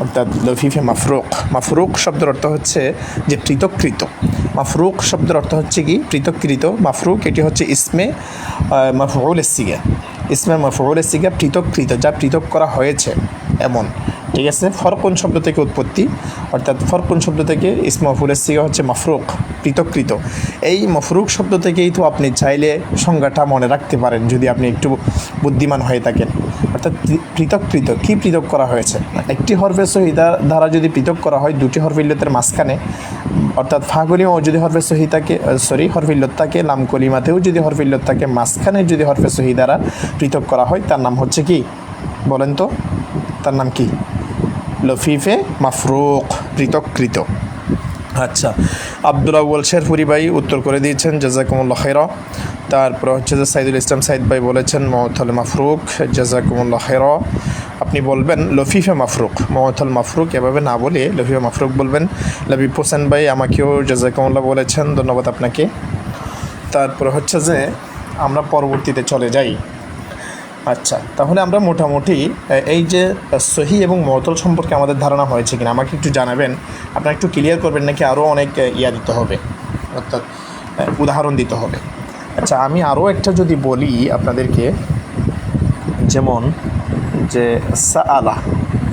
অর্থাৎ লফিফে মাফরুক। মাফরুক শব্দের অর্থ হচ্ছে যে পৃথককৃত। মাফরুক শব্দের অর্থ হচ্ছে কি? পৃথককৃত। মাফরুক এটি হচ্ছে ইসমে মাফউলের সিগা, ইসমে মাফউলের সিগা, পৃথককৃত, যা পৃথক করা হয়েছে এমন। ঠিক আছে, ফরকুন শব্দ থেকে উৎপত্তি, অর্থাৎ ফরকুন শব্দ থেকে ইসমে মাফউলের সিগা হচ্ছে মাফরুক, পৃথককৃত। এই মাফরুক শব্দ থেকেই তো আপনি চাইলে সংজ্ঞাটা মনে রাখতে পারেন যদি আপনি একটু বুদ্ধিমান হয়ে থাকেন। অর্থাৎ পৃথককৃত, কি পৃথক করা হয়েছে? একটি হরফে সহি দ্বারা যদি পৃথক করা হয় দুটি হরফে ইল্লতের মাঝখানে, অর্থাৎ ফা কলিমাও যদি হরফে সহি থাকে, হরফে ইল্লত থাকে, লাম কলিমাতেও যদি হরফে ইল্লত থাকে, মাঝখানে যদি হরফে সহি দ্বারা পৃথক করা হয়, তার নাম হচ্ছে কি বলেন তো? তার নাম কি? লফিফে মাফরুক, পৃথককৃত। আচ্ছা, আব্দুল আউয়াল শেরপুরি ভাই উত্তর করে দিয়েছেন, জাযাকুমুল্লাহ খায়রা। তারপর হচ্ছে যে সাইদুল ইসলাম সাইদ ভাই বলেছেন মুআতাল মাফরুক, জাযাকুমুল্লাহ খায়রা। আপনি বলবেন লফিফে মাফরুক, মুআতাল মাফরুক এভাবে না বলে লফিফে মাফরুক বলবেন। লবিব হোসেন ভাই আমাকেও জাযাকুমুল্লাহ বলেছেন, ধন্যবাদ আপনাকে। তারপর হচ্ছে যে আমরা পরবর্তীতে চলে যাই। আচ্ছা, তাহলে আমরা মোটামুটি এই যে সহি এবং মুআতাল সম্পর্কে আমাদের ধারণা হয়েছে কিনা আমাকে একটু জানাবেন। আপনারা একটু ক্লিয়ার করবেন নাকি আরও অনেক দিতে হবে, অর্থাৎ উদাহরণ দিতে হবে? আচ্ছা, আমি আরও একটা যদি বলি আপনাদেরকে, যেমন যে সাআলা,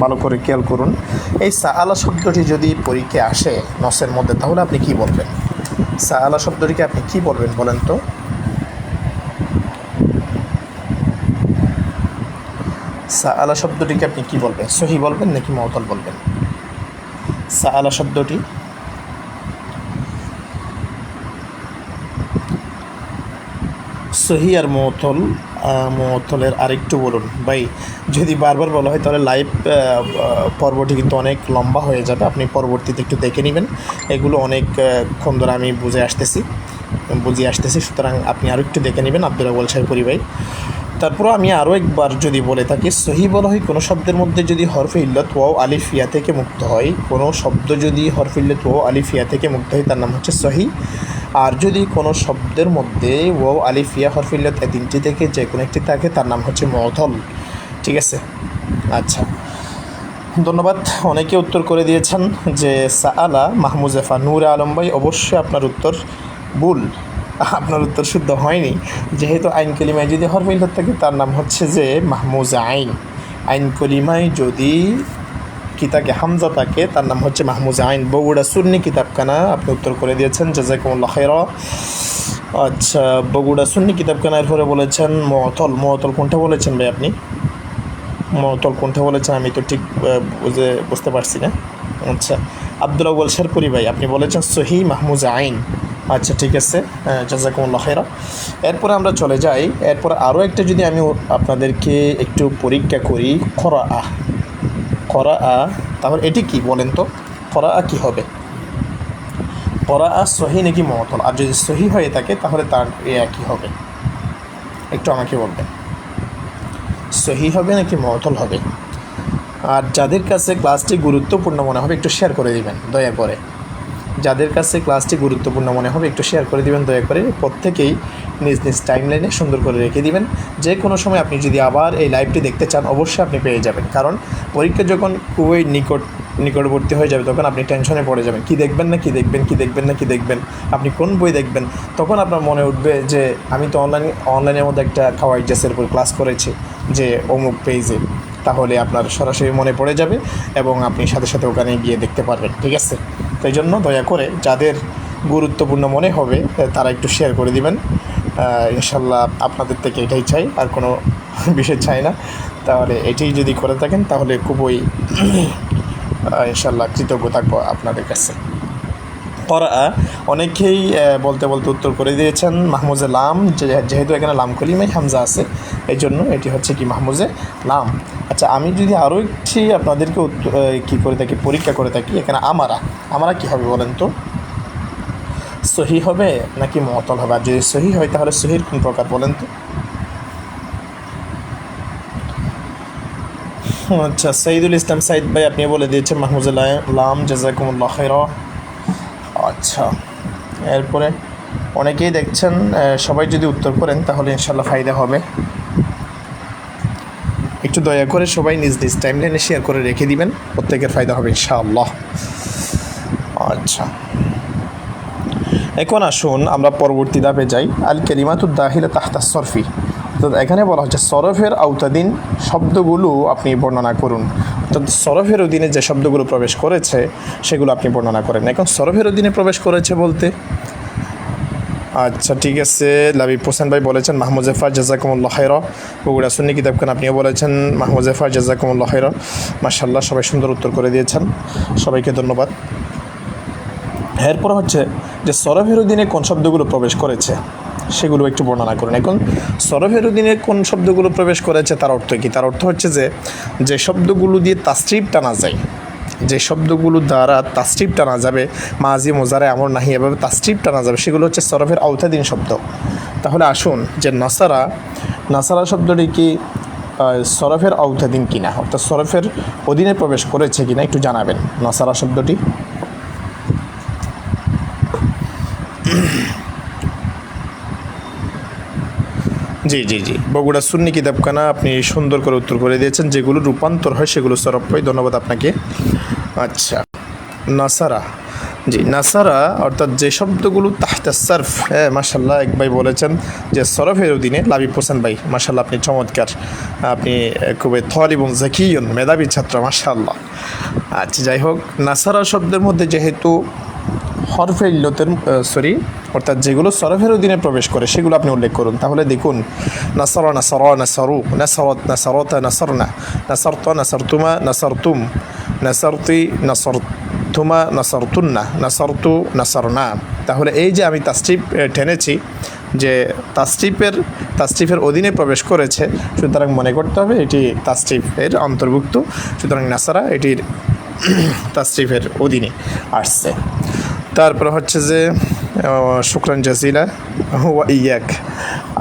ভালো করে খেয়াল করুন, এই সাআলা শব্দটি যদি পরীক্ষায় আসে নসের মধ্যে, তাহলে আপনি কি বলবেন? সাআলা শব্দটিকে আপনি কি বলবেন বলেন তো? সাআলা শব্দটিকে আপনি কি বলবেন? সহি বলবেন নাকি মুআতাল বলবেন? সাআলা শব্দটি সহি আর মুআতালের আরেকটু বলুন ভাই। যদি বারবার বলা হয় তাহলে লাইভ পর্বটি কিন্তু অনেক লম্বা হয়ে যাবে, আপনি পরবর্তীতে একটু দেখে নেবেন। এগুলো অনেকক্ষণ ধরে আমি বুঝিয়ে আসতেছি, সুতরাং আপনি আরও একটু দেখে নেবেন আব্দুল আউয়াল শেরপুরি ভাই। তারপর আমি আরও একবার যদি বলে থাকি, সহি বলা হয় কোনো শব্দের মধ্যে যদি হরফে ইল্লত ওয়াও আলিফ ইয়া থেকে মুক্ত হয়, কোনো শব্দ যদি হরফে ইল্লত ওয়াও আলিফ ইয়া থেকে মুক্ত হয়, তার নাম হচ্ছে সহি। আর যদি কোনো শব্দের মধ্যে ওয়াও আলিফ ইয়া হরফে ইল্লত এই তিনটি থেকে যে কোনো একটি থাকে, তার নাম হচ্ছে মুআতাল। ঠিক আছে, আচ্ছা, ধন্যবাদ। অনেকে উত্তর করে দিয়েছেন যে সাআলা। মাহমুজেফা নূরে আলম ভাই, অবশ্যই আপনার উত্তর ভুল। আপনার উত্তর শুদ্ধ হয়নি। যেহেতু আইন কলিমায় যদি হরফে ইল্লাত থাকে তার নাম হচ্ছে যে মাহমুজা আইন। আইন কলিমায় যদি কিতাকে হামজা থাকে তার নাম হচ্ছে মাহমুজা আইন। বগুড়া সুন্নি কিতাবখানা আপনি উত্তর করে দিয়েছেন, জাযাকুমুল্লাহ খাইরা। আচ্ছা, বগুড়া সুন্নি কিতাবখানার পরে বলেছেন মুআতাল। মুআতাল কোনটা বলেছেন ভাই আপনি? মুআতাল কোনটা বলেছেন আমি তো ঠিক বুঝতে পারছি না। আচ্ছা, আব্দুল আউয়াল শেরপুরি ভাই আপনি বলেছেন সহি মাহমুজা আইন। আচ্ছা ঠিক আছে, জাযাকুমুল্লাহ খাইরা। এরপরে আমরা চলে যাই। এরপর আরও একটা যদি আমি আপনাদেরকে একটু পরীক্ষা করি, করাআ। করাআ, তাহলে এটি কি বলেন তো? করাআ কি হবে? করাআ সহি নাকি মুআতাল? আর যদি সহি হয়ে থাকে তাহলে তার কী হবে একটু আমাকে বলবেন। সহি হবে নাকি মুআতাল হবে? আর যাদের কাছে ক্লাসটি গুরুত্বপূর্ণ মনে হবে একটু শেয়ার করে দিবেন দয়া করে। যাদের কাছে ক্লাসটি গুরুত্বপূর্ণ মনে হবে একটু শেয়ার করে দিবেন দয়া করে। প্রত্যেকেই নিজ নিজ টাইমলাইনে সুন্দর করে রেখে দিবেন। যে কোনো সময় আপনি যদি আবার এই লাইভটি দেখতে চান অবশ্যই আপনি পেয়ে যাবেন। কারণ পরীক্ষা যখন খুবই নিকটবর্তী হয়ে যাবে তখন আপনি টেনশনে পড়ে যাবেন, কি দেখবেন না কি দেখবেন, কি দেখবেন না কি দেখবেন, আপনি কোন বই দেখবেন। তখন আপনার মনে উঠবে যে আমি তো অনলাইনের মধ্যে একটা খাওয়াইজাসের উপর ক্লাস করেছি যে অমুক পেজে, তাহলে আপনার সরাসরি মনে পড়ে যাবে এবং আপনি সাথে সাথে ওখানে গিয়ে দেখতে পারবেন। ঠিক আছে, তাই জন্য দয়া করে যাদের গুরুত্বপূর্ণ মনে হবে তারা একটু শেয়ার করে দিবেন। ইনশাল্লাহ আপনাদের থেকে এটাই চাই, আর কোনো বিষয় চাই না। তাহলে এটাই যদি করে থাকেন তাহলে খুবই ইনশাল্লাহ কৃতজ্ঞ থাকবো আপনাদের কাছে। করাআ অনেকেই বলতে বলতে উত্তর করে দিয়েছেন মাহমুজে লাম। যেহেতু এখানে লাম কলিমায় হামজা আছে এই জন্য এটি হচ্ছে কি মাহমুজে লাম। আচ্ছা, আমি যদি আরও একটি আপনাদেরকে কী করে থাকি, পরীক্ষা করে থাকি, এখানে আমারা কী হবে বলেন তো? সহি হবে নাকি মুআতাল হবে? আর যদি সহি হয় তাহলে সহির কোন প্রকার বলেন তো? আচ্ছা, সাইদুল ইসলাম সাইদ ভাই আপনি বলে দিয়েছেন মাহমুজে লাম, জাযাকুমুল্লাহ খাইরা। আচ্ছা, এরপরে অনেকেই দেখছেন, সবাই যদি উত্তর করেন তাহলে ইনশাল্লাহ ফায়দা হবে। একটু দয়া করে সবাই নিজ নিজ টাইমলাইনে শেয়ার করে রেখে দিবেন, প্রত্যেকের ফায়দা হবে ইনশাআল্লাহ। আচ্ছা, এখন আসুন আমরা পরবর্তী ধাপে যাই। আল কালিমাতুদ দাখিলা তাহতা সরফি। তো এখানে বলা হচ্ছে সরফের আওতাধীন শব্দগুলো আপনি বর্ণনা করুন। অর্থাৎ সরফের অধীনে যে শব্দগুলো প্রবেশ করেছে সেগুলো আপনি বর্ণনা করেন। এখন সরফের অধীনে প্রবেশ করেছে বলতে, আচ্ছা ঠিক আছে, লাবিব হোসেন ভাই বলেছেন মাহমুদ জাফর, জাযাকুমুল্লাহ খাইরা। বগুড়া সুন্নি কিতাবখানা আপনিও বলেছেন মাহমুদ জাফর, জাযাকুমুল্লাহ খাইরা। মাশাআল্লাহ, সবাই সুন্দর উত্তর করে দিয়েছেন, সবাইকে ধন্যবাদ। এরপর হচ্ছে যে সরফের অধীনে কোন শব্দগুলো প্রবেশ করেছে সেগুলো একটু বর্ণনা করুন। এখন সরফের অধীনে কোন শব্দগুলো প্রবেশ করেছে তার অর্থ কী? তার অর্থ হচ্ছে যে শব্দগুলো দিয়ে তাসরিফ টানা যায়, যে শব্দগুলো দ্বারা তাসরিফ টানা যাবে, মাজি মুজারে আমর নাহি এভাবে তাসরিফ টানা যাবে, সেগুলো হচ্ছে সরফের আওতাধীন শব্দ। তাহলে আসুন যে নাসারা শব্দটি কি সরফের আওতাধীন কিনা, অর্থাৎ সরফের অধীনে প্রবেশ করেছে কিনা একটু জানাবেন নাসারা শব্দটি। জি জি জি, বগুড়া সুন্নি কিতাবখানা আপনি সুন্দর করে উত্তর করে দিয়েছেন, যেগুলো রূপান্তর হয় সেগুলো সরফ পাই। ধন্যবাদ আপনাকে। আচ্ছা, নাসারা, জি নাসারা অর্থাৎ যে শব্দগুলো তাহতা সরফ, হ্যাঁ মাশাল্লাহ এক ভাই বলেছেন যে সরফের অধীনে। লাবিব হোসেন ভাই মাশাল্লাহ আপনি চমৎকার, আপনি খুবই থলিবুন জাকিয়ুন, মেধাবী ছাত্র মাশাল্লাহ। আচ্ছা যাই হোক, নাসারা শব্দের মধ্যে যেহেতু হরফে ইল্লতের অর্থাৎ যেগুলো সরফের অধীনে প্রবেশ করে সেগুলো আপনি উল্লেখ করুন। তাহলে দেখুন, নাসারা, নাসারা, নাসারু, নাসারত, নাসারতা, নাসারনা, নাসারতা, নাসারতুমা, নাসারতুম, নাসারতি, নাসারতুমা, নাসারতুন্না, নাসারতু, নাসারনা। তাহলে এই যে আমি তাসরিফ টেনেছি, যে তাসরিফের অধীনে প্রবেশ করেছে, সুতরাং মনে করতে হবে এটি তাসরিফের অন্তর্ভুক্ত। সুতরাং নাসারা এটির তাসরিফের অধীনে আসছে। তারপর হচ্ছে যে শুকরান জাজিলা ওয়া ইয়াক।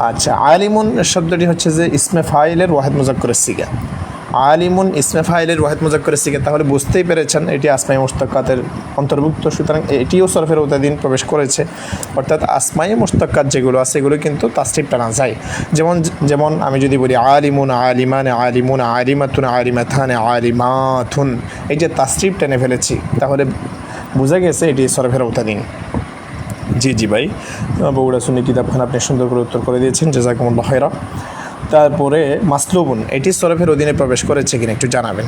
আচ্ছা, আলিমুন শব্দটি হচ্ছে যে ইসমে ফাইলের ওয়াহিদ মুজাক্করের সিগা। আলিমুন ইসমে ফাইলের ওয়াহিদ মুজাক্করের সিগা, তাহলে বুঝতেই পেরেছেন এটি আসমাই মুশতাক্কাতের অন্তর্ভুক্ত। সুতরাং এটিও সরফের আওতাধীন প্রবেশ করেছে, অর্থাৎ আসমাই মুশতাক্কাত যেগুলো আছে এগুলো কিন্তু তাসরিফ টানা যায়। যেমন আমি যদি বলি আলিমুন, আলিমান, আলিমুন, আলিমাতুন, আলিমাথান, আলিমাথুন, এই যে তাসরিফ টেনে ফেলেছি তাহলে বোঝা গেছে এটি সরফের আওতাধীন। জি জি ভাই, বগুড়া সুন্নি কিতাবখানা আপনি সুন্দর করে উত্তর করে দিয়েছেন, জাযাকুমুল্লাহ খায়রা। তারপরে মাসলুবুন এটি সরফের অধীনে প্রবেশ করেছে কিনা একটু জানাবেন।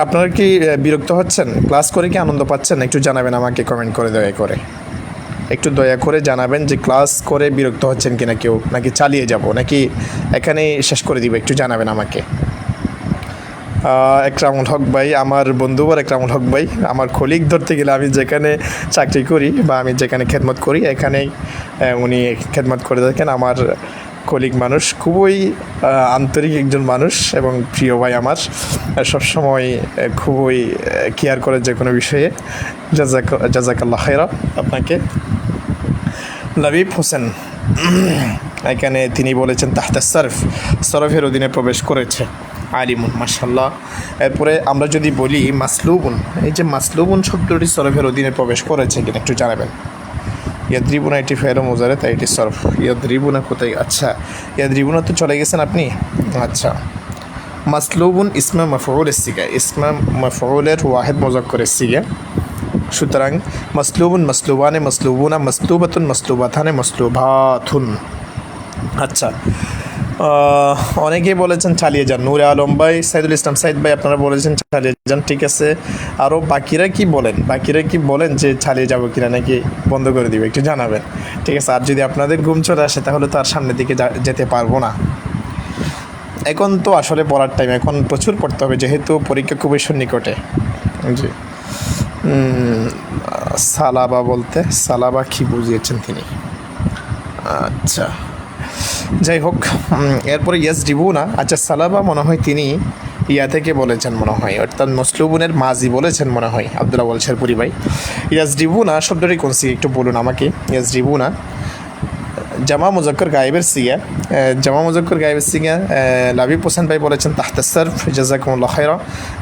আপনারা কি বিরক্ত হচ্ছেন? ক্লাস করে কি আনন্দ পাচ্ছেন? একটু জানাবেন আমাকে কমেন্ট করে, দয়া করে একটু দয়া করে জানাবেন যে ক্লাস করে বিরক্ত হচ্ছেন কিনা কেউ, নাকি চালিয়ে যাব, নাকি এখানেই শেষ করে দিব, একটু জানাবেন আমাকে। একরামুল হক ভাই, আমার বন্ধুবার একরামুল হক ভাই, আমার কলিগ ধরতে গেলে আমি যেখানে চাকরি করি বা আমি যেখানে খেদমত করি এখানেই উনি খেদমত করে থাকেন। আমার কলিগ মানুষ, খুবই আন্তরিক একজন মানুষ এবং প্রিয় ভাই আমার, সবসময় খুবই কেয়ার করে যে কোনো বিষয়ে। জাযাকাল্লাহ খায়রা আপনাকে। লাবিব হোসেন এখানে তিনি বলেছেন তাহতা সরফ, সরফের অধীনে প্রবেশ করেছে। আলিমুন, মাশাল্লাহ। এরপরে আমরা যদি বলি মাসলুবুন, এই যে মাসলুবুন শব্দটি সরফের অধীনে প্রবেশ করেছে কিনা একটু জানাবেন। ইয়াদ্রিবুনা এটি ফেরো মোজারে, তাই এটি সরফ। ইয়াদ্রিবুনা কোথায়? আচ্ছা, ইয়াদ্রিবুনা তো চলে গেছেন আপনি। আচ্ছা, মাসলুবুন ইসমা মাফউলের সিগা, ইসমা মাফউলের ওয়াহিদ মুযাক্কারের সিগা। সুতরাং মাসলুবুন, মাসলুবানে, মাসলুবুনা, মাসলুবাতুন, মাসলুবাতানে, মাসলুবাতুন। আচ্ছা, অনেকেই বলেছেন চালিয়ে যান। নূরে আলম ভাই, সাইদুল ইসলাম সাইদ ভাই, আপনারা বলেছেন চালিয়ে যান, ঠিক আছে। আরও বাকিরা কি বলেন? বাকিরা কি বলেন যে চালিয়ে যাবো কিনা নাকি বন্ধ করে দিবে, একটু জানাবেন, ঠিক আছে। আর যদি আপনাদের ঘুম চলে আসে তাহলে তো আর সামনের দিকে যেতে পারবো না। এখন তো আসলে পড়ার টাইম, এখন প্রচুর পড়তে হবে যেহেতু পরীক্ষা খুবই সন্নিকটে। জি, সালাবা বলতে সালাবা কি বুঝিয়েছেন তিনি? আচ্ছা, যাই হোক, এরপরে ইয়াজরিবুনা। আচ্ছা, সালাবা মনে হয় তিনি ইয়া থেকে বলেছেন মনে হয়, অর্থাৎ মাসলুবুনের মাজি বলেছেন মনে হয়, আব্দুল্লাহ ওয়াল শেরপুরি ভাই। ইয়াজরিবুনা শব্দটি কোন সিগা একটু বলুন আমাকে। ইয়াজরিবুনা জামা মুজাক্কর গায়েবের সিগা, জামা মুজাক্কর গায়েবের সিগা। লাবিব হোসেন ভাই বলেছেন তাহতা সরফ, জাযাকুমুল্লাহ খায়রা,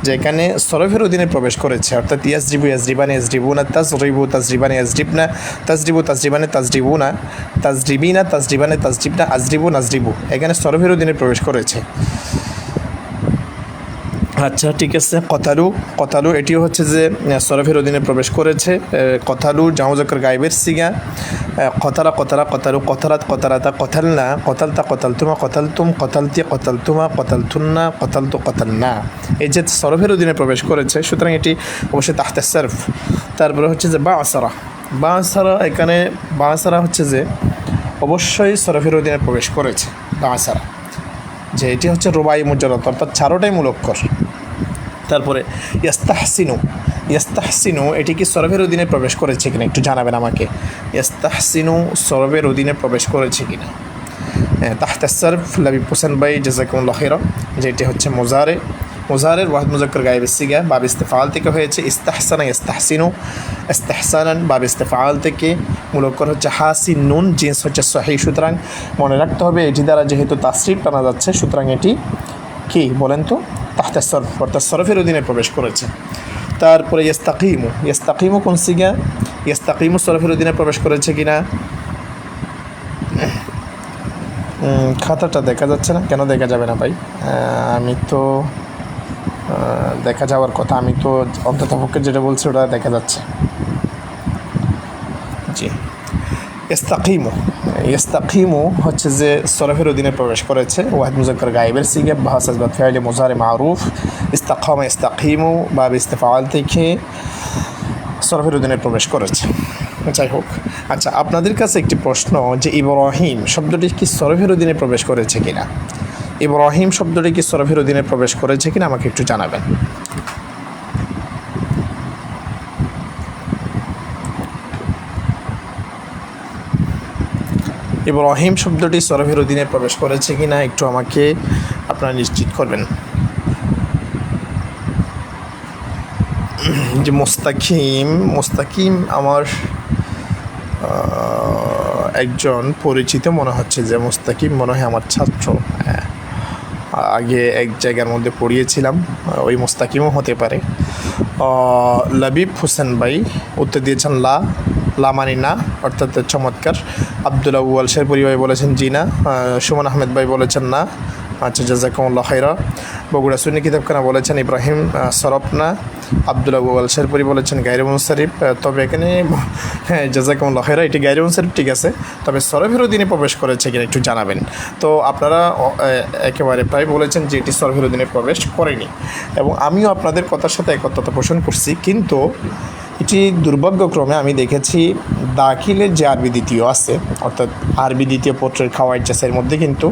যে এখানে সরফের অধীনে প্রবেশ করেছে, অর্থাৎ ইয়াজরিবু, ইয়াজরিবানে, ইয়াজরিবুনা, তাজরিবু, তাজরিবানে, ইয়াজরিবনা, তাজরিবু, তাজরিবানে, তাজরিবুনা, তাজরিবিনা, তাজরিবানে, তাজরিবনা, আজরিবু, নাজরিবু, এখানে সরফের অধীনে প্রবেশ করেছে। আচ্ছা, ঠিক আছে। কতালু, কতালু এটিও হচ্ছে যে সরফের অধীনে প্রবেশ করেছে। কতালু জামা মুযাক্কার গায়েবের সিগা। কতালা, কতালা, কতালু, কতারাত, কতারাতা, কতালনা, কতালতা, কতালতুমা, কতালতুম, কতালতি, কতালতুমা, কতালতুন্না, কতালতু, কতালনা, এই যে সরফের অধীনে প্রবেশ করেছে, সুতরাং এটি অবশ্যই তাহতা সরফ। তারপরে হচ্ছে যে বাসারা, বাসারা, এখানে বাসারা হচ্ছে যে অবশ্যই সরফের অধীনে প্রবেশ করেছে। বাসারা যে এটি হচ্ছে রুবাই মুজাররদ, অর্থাৎ চারোটাই মুলক্কর। তারপরে ইয়াস্তাহসিনু, ইয়াস্তাহসিনু এটি কি সরফের অধীনে প্রবেশ করেছে কিনা একটু জানাবেন আমাকে। ইয়াস্তাহসিনু সরফের অধীনে প্রবেশ করেছে কিনা। তাহতা সরফ, লাবিব হোসেন ভাই, জাযাকুমুল্লাহ খায়রা, যেটি হচ্ছে মোজারে, মোজারের ওয়াহিদ মুযাক্কার গায়েবের সিগা, বাব ইস্তেফাল থেকে হয়েছে। ইস্তাহসানা, ইস্তাহসিনু, ইস্তেহসানান, বাব ইস্তেফাল থেকে, মুলক্কর হচ্ছে হাসিন, নুন, জিন্স হচ্ছে সহিহ। সুতরাং মনে রাখতে হবে এটি দ্বারা যেহেতু তাসরিফ টানা যাচ্ছে, সুতরাং এটি কি বলেন তো তাহতা সরফ, অর্থাৎ সরফের অধীনে প্রবেশ করেছে। তারপরে ইস্তাকিমু, ইস্তাকিমু কোন সিগা? ইস্তাকিমু সরফের অধীনে প্রবেশ করেছে কিনা। খাতাটা দেখা যাচ্ছে না, কেন দেখা যাবে না ভাই? আমি তো দেখা যাওয়ার কথা, আমি তো অন্ততপক্ষে যেটা বলছি ওটা দেখা যাচ্ছে। জি, ইস্তাকিমু, ইস্তাকিমু হচ্ছে যে সরফের অধীনে প্রবেশ করেছে। ওয়াহিদ মুযাক্কার গায়েবের সিগা, বাহাসাস বা ফি'লে মুজারে মারুফ। ইস্তাকামা, ইস্তাকিমু বাব ইস্তেফাল থেকে সরফের অধীনে প্রবেশ করেছে। যাই হোক, আচ্ছা, আপনাদের কাছে একটি প্রশ্ন যে ইব্রাহিম শব্দটি কি সরফের অধীনে প্রবেশ করেছে কিনা। ইব্রাহিম শব্দটি কি সরফের অধীনে প্রবেশ করেছে কিনা আমাকে একটু জানাবেন। ইব্রাহিম শব্দটি সরফের অধীনে প্রবেশ করেছে কিনা একটু আমাকে আপনারা নিশ্চিত করবেন। যে মুস্তাকিম, মুস্তাকিম আমার একজন পরিচিত মনে হচ্ছে, যে মুস্তাকিম মনে হয় আমার ছাত্র, আগে এক জায়গার মধ্যে পড়িয়েছিলাম, ওই মুস্তাকিমও হতে পারে। লাবিব হোসেন ভাই উত্তর দিয়েছেন লা, লা মানি না, অর্থাৎ চমৎকার। আব্দুল্লাহ ওয়াল শেরপুরি ভাই বলেছেন জি না। সুমন আহমেদ ভাই বলেছেন না। আচ্ছা, জাযাকুমুল্লাহ খাইরা। বগুড়া সুন্নি কিতাবখানা বলেছেন ইব্রাহিম সরফনা। আব্দুল্লাহ আলশেরপুরি বলেছেন গায়রে মুনসারিফ। তবে এখানে হ্যাঁ, জাযাকুমুল্লাহ খাইরা, এটি গায়রে মুনসারিফ ঠিক আছে, তবে সরফের অধীনে প্রবেশ করেছে কিনা একটু জানাবেন। তো আপনারা একেবারে প্রায় বলেছেন যে এটি সরফের অধীনে প্রবেশ করেনি, এবং আমিও আপনাদের কথার সাথে একত্রতা পোষণ করছি। কিন্তু এটি দুর্ভাগ্যক্রমে আমি দেখেছি দাখিলের যে আরবি দ্বিতীয় আছে, অর্থাৎ আরবি দ্বিতীয় পত্রের খাওয়াই চাষের মধ্যে কিন্তু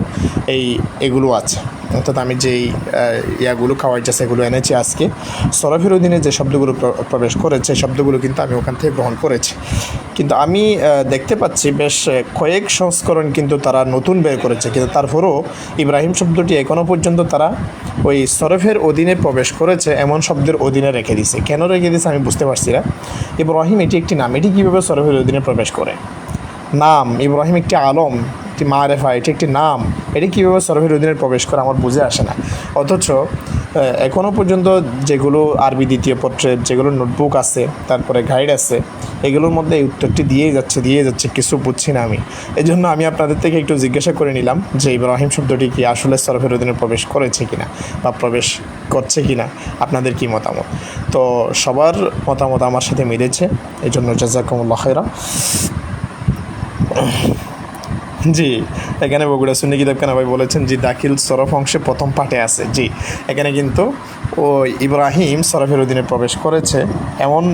এগুলো আছে। অর্থাৎ আমি যেই খাওয়াই চাষ এগুলো এনেছি আজকে, সরফের অধীনে যে শব্দগুলো প্রবেশ করেছে শব্দগুলো কিন্তু আমি ওখান থেকে গ্রহণ করেছি। কিন্তু আমি দেখতে পাচ্ছি বেশ কয়েক সংস্করণ কিন্তু তারা নতুন বের করেছে, কিন্তু তারপরও ইব্রাহিম শব্দটি এখনও পর্যন্ত তারা ওই সরফের অধীনে প্রবেশ করেছে এমন শব্দের অধীনে রেখে দিছে। কেন রেখে দিছে আমি বুঝতে পারছি না। ইব্রাহিম এটি একটি নাম, এটি কীভাবে সরফের অধীনে প্রবেশ করে? নাম ইব্রাহিম একটি আলম, একটি মারেফা, এটি একটি নাম, এটি কীভাবে সরফের অধীনে প্রবেশ করে আমার বুঝে আসে না। অথচ এখনও পর্যন্ত যেগুলো আরবি দ্বিতীয় পত্রের যেগুলো নোটবুক আছে, তারপরে গাইড আছে, এগুলোর মধ্যে এই উত্তরটি দিয়ে যাচ্ছে, কিছু বুঝছি না আমি। এই জন্য আমি আপনাদের থেকে একটু জিজ্ঞাসা করে নিলাম যে ইব্রাহিম শব্দটি কি আসলে সরফের অধীনে প্রবেশ করেছে কিনা বা প্রবেশ করছে কিনা, আপনাদের কি মতামত? তো সবার মতামত আমার সাথে মিলেছে, এই জন্য জাযাকুমুল্লাহ খাইরা। জি, এখানে বগুড়া সুন্নি কিতাবখানা ভাই বলেছেন জি দাখিল সরফ অংশে প্রথম পাঠে আছে। জি, এখানে কিন্তু ওই ইব্রাহিম সরফের অধীনে প্রবেশ করেছে এমন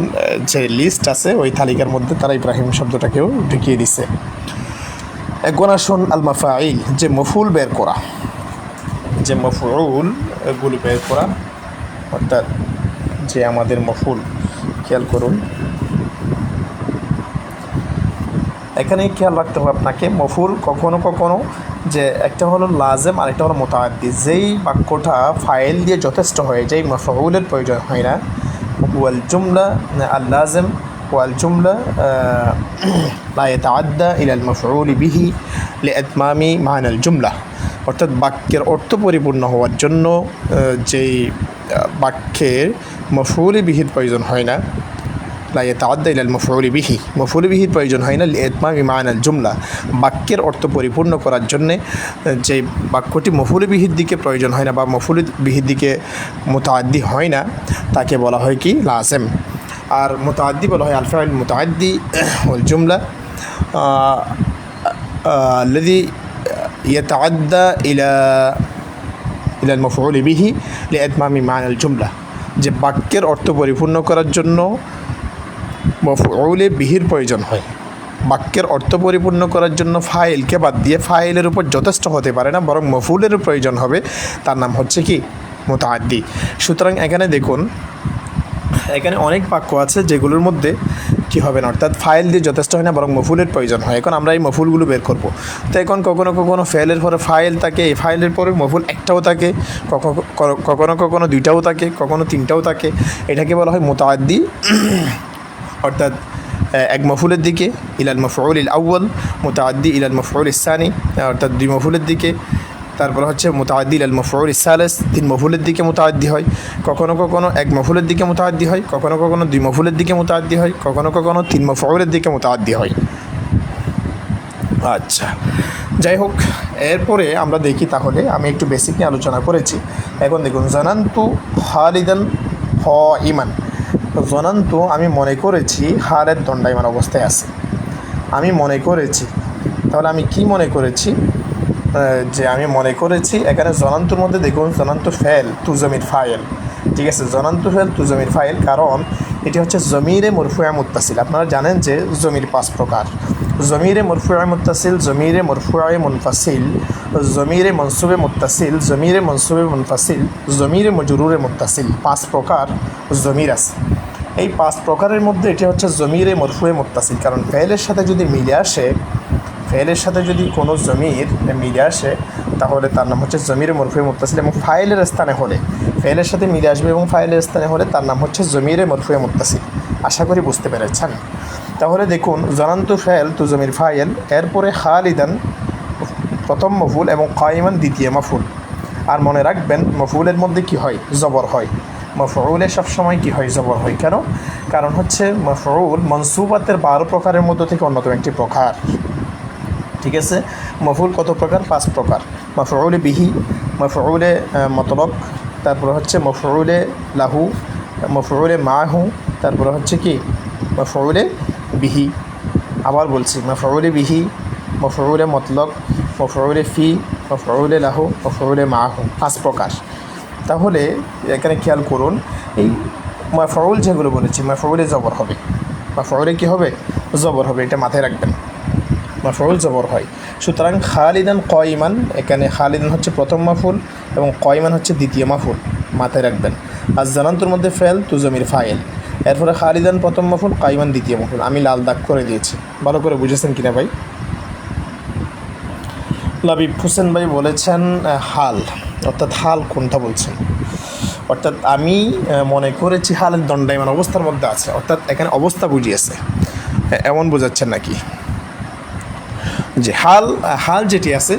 যে লিস্ট আছে ওই তালিকার মধ্যে তারা ইব্রাহিম শব্দটাকেও ঢুকিয়ে দিছে। এখন আসুন আল মাফাইল, যে মফুল বের করা, যে মফউলগুলো বের করা, অর্থাৎ যে আমাদের মফুল, খেয়াল করুন এখানে খেয়াল রাখতে হবে আপনাকে। মফুল কখনো কখনো যে একটা হলো লাজেম আর একটা হলো মুতাআদ্দি। যেই বাক্যটা ফাইল দিয়ে যথেষ্ট হয়ে যায়, মফউলের প্রয়োজন হয় না। ওয়াল জুমলা আল লাজেম ওয়াল জুমলা লা ইয়াতাআদ্দা ইলা আল মাফউল বিহি লিইতমামি মা'না আল জুমলা, অর্থাৎ বাক্যের অর্থ পরিপূর্ণ হওয়ার জন্য যেই বাক্যের মফউল বিহির প্রয়োজন হয় না, লা ইয়াতাআদ্দা ইলা আল মাফউল বিহি, মফউল বিহির প্রয়োজন হয় না লিইতমামি মা'না আল জুমলা, বাক্যের অর্থ পরিপূর্ণ করার জন্যে যে বাক্যটি মফউল বিহির দিকে প্রয়োজন হয় না বা মফউল বিহির দিকে মুতাআদ্দি হয় না, তাকে বলা হয় কি লাজেম। আর মুতাআদ্দি বলা হয় আল ফাইল মুতাআদ্দি ওয়াল জুমলা আল্লাযী ইয়াতাআদ্দা ইলা আল মাফউল বিহি লিইতমামি মা'না আল জুমলা, যে বাক্যের অর্থ পরিপূর্ণ করার জন্য মফউলে বিহির প্রয়োজন হয়। বাক্যের অর্থ পরিপূর্ণ করার জন্য ফাইলকে বাদ দিয়ে ফাইলের উপর যথেষ্ট হতে পারে না, বরং মফউলেরও প্রয়োজন হবে, তার নাম হচ্ছে কি মুতাআদ্দি। সুতরাং এখানে দেখুন, এখানে অনেক বাক্য আছে যেগুলোর মধ্যে কি হবে না, অর্থাৎ ফাইল দিয়ে যথেষ্ট হয় না, বরং মফুলের প্রয়োজন হয়। এখন আমরা এই মফুলগুলো বের করব। তো এখন কখনো কখনো ফেলের পরে ফাইল থাকে, এই ফাইলের পরে মফুল একটাও থাকে, কখনো কখনো দুইটাও থাকে, কখনো তিনটাও থাকে। এটাকে বলা হয় মুতাআদ্দি, অর্থাৎ এক মফুলের দিকে ইলাল মাফউলিল আউয়াল, মুতাআদ্দি ইলাল মাফউলিস সানি, অর্থাৎ দুই মফুলের দিকে, তারপর হচ্ছে মুতাআদ্দি ইলাল মাফউলিস সালিস, তিন মফুলের দিকে মুতাআদ্দি হয়। কখনো কখনো এক মফুলের দিকে মুতাআদ্দি হয়, কখনো কখনো দুই মফুলের দিকে মুতাআদ্দি হয়, কখনো কখনো তিন মফউলের দিকে মুতাআদ্দি হয়। আচ্ছা, যাই হোক, এরপরে আমরা দেখি তাহলে, আমি একটু বেসিক নিয়ে আলোচনা করেছি। এখন দেখুন, জানান্তু খালিদান কাইমান, জানান্তু আমি মনে করেছি খালিদ দণ্ডায়মান অবস্থায় আছে, আমি মনে করেছি। তাহলে আমি কি মনে করেছি? যে আমি মনে করেছি, এখানে জনান্তুর মধ্যে দেখুন জনান্তু ফেল তুজমির ফাইল, ঠিক আছে, জনান্তু ফেল তুজমির ফাইল, কারণ এটি হচ্ছে জমিরে মরফুআ মুত্তাসিল। আপনারা জানেন যে জমির 5 প্রকার: জমিরে মরফুআ মুত্তাসিল, জমিরে মরফুআ মুনফাসিল, জমিরে মনসুবে মুত্তাসিল, জমিরে মনসুবে মুনফাসিল, জমিরে মজরুরে মুত্তাসিল। 5 প্রকার জমির আছে। এই 5 প্রকারের মধ্যে এটি হচ্ছে জমিরে মরফুআ মুত্তাসিল, কারণ ফেলের সাথে যদি মিলে আসে, ফেলের সাথে যদি কোনো জমির মিলে আসে, তাহলে তার নাম হচ্ছে জমিরে মরফুআ মুত্তাসিল, এবং ফাইলের স্থানে হলে, ফেলের সাথে মিলে আসবে এবং ফাইলের স্থানে হলে তার নাম হচ্ছে জমিরে মরফুআ মুত্তাসিল। আশা করি বুঝতে পেরেছেন। তাহলে দেখুন, জানান্তু ফেল তু জমির ফাইল, এরপরে খালিদান প্রথম মফুল এবং কাইমান দ্বিতীয় মফুল। আর মনে রাখবেন, মফুলের মধ্যে কি হয়? জবর হয়। মফউলে সবসময় কি হয়? জবর হয়। কেন? কারণ হচ্ছে মফউল মনসুবাতের 12 প্রকারের মধ্য থেকে অন্যতম একটি প্রকার। ঠিক আছে, মফউল কত প্রকার? 5 প্রকার: মাফউল বিহি, মফউলে মতলক, তারপরে হচ্ছে মফউলে লাহু, মফউলে মাহু, তারপরে হচ্ছে কি মফউলে বিহি। আবার বলছি, মফউলে বিহি, মফউলে মতলক, মফউলে ফি, মফউলে লাহু, মফউলে মাহু, 5 প্রকার। তাহলে এখানে খেয়াল করুন, এই মাফউল যেগুলো বলেছি মাফউলে জবর হবে, মাফউলে কী হবে? জবর হবে, এটা মাথায় রাখবেন, মাফউল জবর হয়। সুতরাং খালিদান কয়মান, এখানে খালিদান হচ্ছে প্রথম মাফুল এবং কয়মান হচ্ছে দ্বিতীয় মাফুল, মাথায় রাখবেন। আর জানান্তুর মধ্যে ফেল তুজমির ফাইল, এরপরে খালিদান প্রথম মাফুল, কয়মান দ্বিতীয় মাফুল। আমি লাল দাগ করে দিয়েছি, ভালো করে বুঝেছেন কিনা ভাই? লাবিব হোসেন ভাই বলেছেন হাল, অর্থাৎ হাল কোনটা বলছেন? অর্থাৎ আমি মনে করেছি হালের দণ্ডায়মান অবস্থার মধ্যে আছে, অর্থাৎ এখানে অবস্থা বুঝিয়েছে, এমন বোঝাচ্ছেন নাকি? যে হাল যেটি আছে,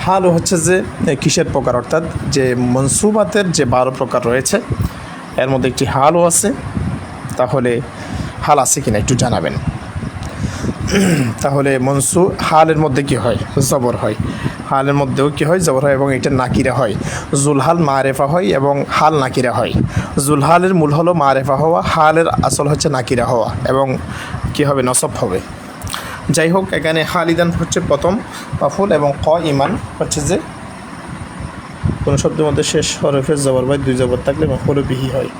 হালও হচ্ছে যে কিসের প্রকার, অর্থাৎ যে মনসুবাতের যে 12 প্রকার রয়েছে এর মধ্যে একটি হালও আছে। তাহলে হাল আছে কিনা একটু জানাবেন। তাহলে হালের মধ্যে কি হয়? জবর হয়। হালের মধ্যেও কি হয়? জবর হয়, এবং এটা নাকিরা হয়। জুলহাল মারেফা হয় এবং হাল নাকিরা হয়। জুলহালের মূল হলো মারেফা হওয়া, হালের আসল হচ্ছে নাকিরা হওয়া, এবং কি হবে? নসব হবে। যাই হোক, এখানে খালিদান হচ্ছে প্রথম মাফুল এবং ইমান হচ্ছে যে কোনো শব্দের মধ্যে শেষ হরফের জবর ভাই 2 জবর থাকলে মাফুলে বিহি হয়।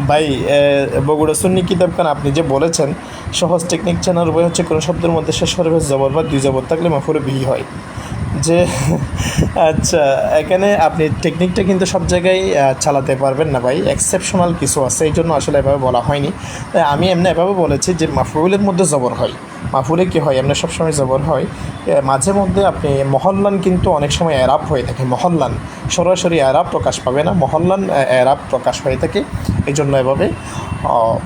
ভাই বগুড়া সুন্নি কিতাবখান আপনি যে বলেছেন সহজ টেকনিক চ্যানেল বই হচ্ছে কোনো শব্দের মধ্যে শেষ হরফের জবর বা 2 জবর থাকলে মাফুলে বিহি হয়। যে আচ্ছা, এখানে আপনি টেকনিকটা কিন্তু সব জায়গায় চালাতে পারবেন না ভাই, এক্সেপশনাল কিছু আছে, এই জন্য আসলে এভাবে বলা হয়নি। আমি এমনি এভাবে বলেছি যে মাফউলের মধ্যে জবর হয়, মাফুলে কী হয়? এমনি সবসময় জবর হয়, মাঝে মধ্যে আপনি মহল্লান কিন্তু অনেক সময় এরাব হয়ে থাকে, মহল্লান সরাসরি এরাব প্রকাশ পাবে না, মহল্লান এরাব প্রকাশ হয়ে থাকে, এই জন্য এভাবে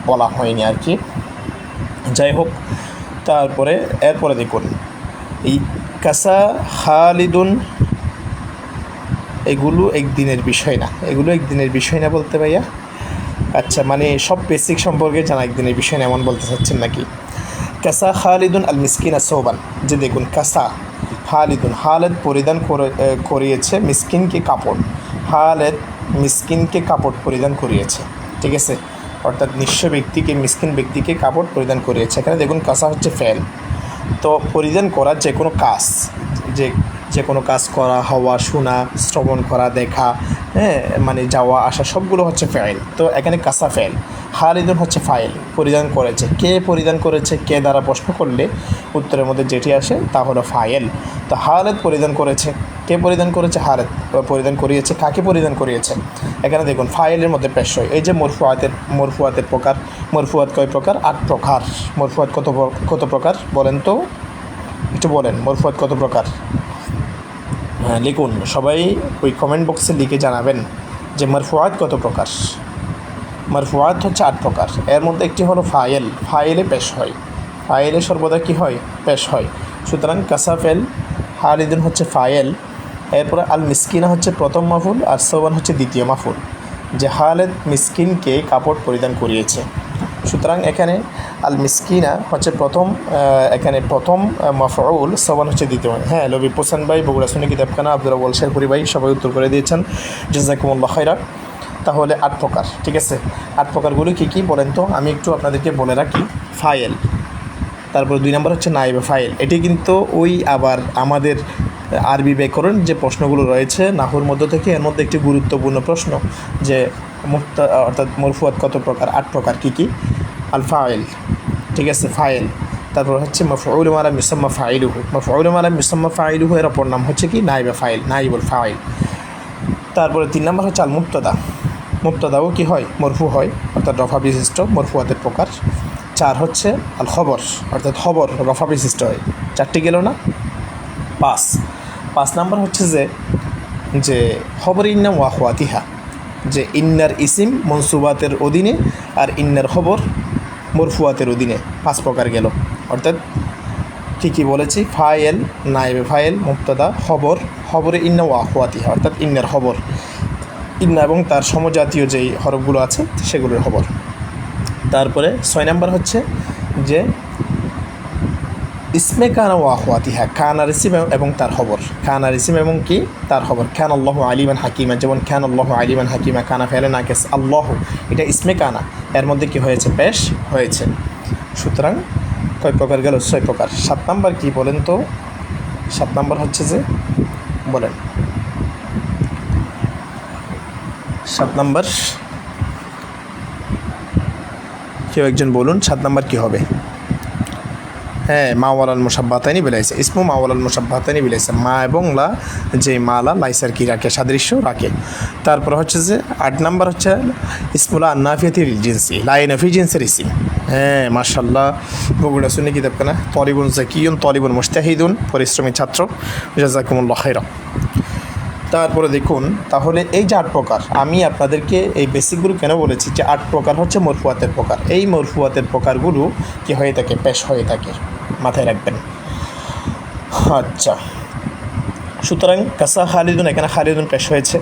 বলা হয়নি আর কি। যাই হোক, এরপরে দেখুন এই কাসা খালিদুন, এগুলো একদিনের বিষয় না, এগুলো একদিনের বিষয় না বলতে ভাইয়া? আচ্ছা, মানে সব বেসিক সম্পর্কে জানা একদিনের বিষয় না এমন বলতে চাচ্ছেন নাকি? কাসা খালিদুন আল মিসকিনা সৌবান, যে দেখুন কাসা খালিদুন, খালেদ পরিধান করিয়েছে মিসকিনকে কাপড়, খালেদ মিসকিনকে কাপড় পরিধান করিয়েছে, ঠিক আছে? অর্থাৎ নিঃস্ব ব্যক্তিকে, মিসকিন ব্যক্তিকে কাপড় পরিধান করিয়েছে। এখানে দেখুন কাসা হচ্ছে ফেল, তো পরিধান করা যে কোনো কাজ, যে কোনো কাজ করা, হওয়া, শোনা, শ্রবণ করা, দেখা, মানে যাওয়া আসা সবগুলো হচ্ছে ফাইল। তো এখানে কাসা ফেল, খালিদুন হচ্ছে ফাইল, পরিধান করেছে। কে পরিধান করেছে? কে দ্বারা প্রশ্ন করলে উত্তরের মধ্যে যেটি আসে তা হলো ফাইল। তো খালেদ পরিধান করেছে, কে পরিধান করেছে? খালেদ পরিধান করিয়েছে। কাকে পরিধান করিয়েছে? এখানে দেখুন ফাইলের মধ্যে পেশ হয়। এই যে মরফুয়াতের প্রকার, মরফুয়াত কয় প্রকার? 8 প্রকার। মরফুয়াত কত প্রকার বলেন তো, একটু বলেন, মরফুয়াত কত প্রকার? হ্যাঁ লিখুন, সবাই ওই কমেন্ট বক্সে লিখে জানাবেন যে মারফুয়াত কত প্রকার। মারফুয়াত হচ্ছে 8 প্রকার, এর মধ্যে একটি হলো ফাইল, ফাইলে পেশ হয়, ফাইলে সর্বদা কী হয়? পেশ হয়। সুতরাং কাসাফেল, খালিদুন হচ্ছে ফাইল, এরপরে আল মিসকিনা হচ্ছে প্রথম মাফুল, আর সৌবান হচ্ছে দ্বিতীয় মাফুল, যে খালেদ মিসকিনকে কাপড় পরিধান করিয়েছে। সুতরাং এখানে আল মিসকিনা হচ্ছে প্রথম মাফউল, সৌবান হচ্ছে দ্বিতীয়। হ্যাঁ, লবিব হোসেন ভাই, বগুড়া সুন্নি কিতাবখানা, আব্দুল রাব্বুল শেরপুরি ভাই, সবাই উত্তর করে দিয়েছেন, জাযাকুমুল্লাহ খাইরা। তাহলে 8 প্রকার, ঠিক আছে? 8 প্রকারগুলো কী কী বলেন তো? আমি একটু আপনাদেরকে বলে রাখি। ফাইল, তারপর 2 নম্বর হচ্ছে নাইবে ফাইল। এটি কিন্তু ওই আবার আমাদের আরবি ব্যাকরণ যে প্রশ্নগুলো রয়েছে নাহুর মধ্য থেকে, এর মধ্যে একটি গুরুত্বপূর্ণ প্রশ্ন যে অর্থাৎ মরফুয়াত কত প্রকার? 8 প্রকার। কী কী? আল ফাইল, ঠিক আছে, ফাইল। তারপর হচ্ছে মাফউল মা লাম ইউসাম্মা ফাইলুহু, মাফউল মা লাম ইউসাম্মা ফাইলুহু এর অপর নাম হচ্ছে কি? নাইবে ফাইল, নাইবুল ফাইল। তারপরে 3 নম্বর হচ্ছে আল মুবতাদা, মুবতাদাও কি হয়? মরফু হয়, অর্থাৎ রফা বিশিষ্ট, মরফুয়াতের প্রকার। 4 হচ্ছে আল খবর, অর্থাৎ খবর রফা বিশিষ্ট হয়। 4টি গেল না? 5 নম্বর হচ্ছে যে খবর ইন্না ওয়া আখওয়াতিহা, যে ইন্নার ইসিম মনসুবাতের অধীনে আর ইন্নার খবর মরফুয়াতের অধীনে। 5 প্রকার গেল। অর্থাৎ কী বলেছি? ফাইল, নাইবে ফাইল, মুবতাদা, খবরে ইন্না ওয়া আখওয়াতিহা, অর্থাৎ ইন্নার খবর, ইন্না এবং তার সমজাতীয় যেই হরফগুলো আছে সেগুলোর খবর। তারপরে 6 নম্বর হচ্ছে যে ইসমে কানা ওয়া আখওয়াতিহা, কানার ইসিম এবং তার খবর, কানার ইসিম এবং কি তার খবর। খান আল্লাহু আলিমান হাকিমা, যেমন খান আল্লাহু আলিমান হাকিমা, কানা ফেলে নাকেস, আল্লাহ এটা ইসমে কানা, এর মধ্যে কি হয়েছে পেশ হয়েছে। সুতরাং কয় প্রকার গেল? 6 প্রকার। 7 নাম্বার কি বলেন তো? 7 নাম্বার হচ্ছে যে বলেন 7 নাম্বার কেউ একজন বলুন 7 নাম্বার কি হবে? হ্যাঁ, মা ওয়ালাল মুসাব্বাতাইনি বিলাইছে, ইসমু মা ওয়ালাল মুসাব্বাতাইনি বিলাইছে, মা এবং লা যে মালা লাইসার কি রাখে, সাদৃশ্য রাখে। তারপর হচ্ছে যে 8 নাম্বার হচ্ছে ইসমুলা আন্নাফিয়াতিল জিনসি, লাই নাফি জিনসের ইসিম। হ্যাঁ মাশাআল্লাহ, বগুড়া শুনে কিতাব কেনা, তলিবুন জাকিয়ুন তলিবুন মুস্তাহিদুন, পরিশ্রমী ছাত্র, জাযাকুমুল্লাহ খাইরা। তারপরে দেখুন, তাহলে এই যে 8 প্রকার, আমি আপনাদেরকে এই বেসিকগুলো কেন বলেছি যে 8 প্রকার হচ্ছে মরফুয়াতের প্রকার। এই মরফুয়াতের প্রকারগুলো কি হয়ে থাকে? পেশ হয়ে থাকে, মাথায় রাখবেন। আচ্ছা, সুতরাং কাসা খালিদুন, এখানে খালিদুন পেশ হয়েছে।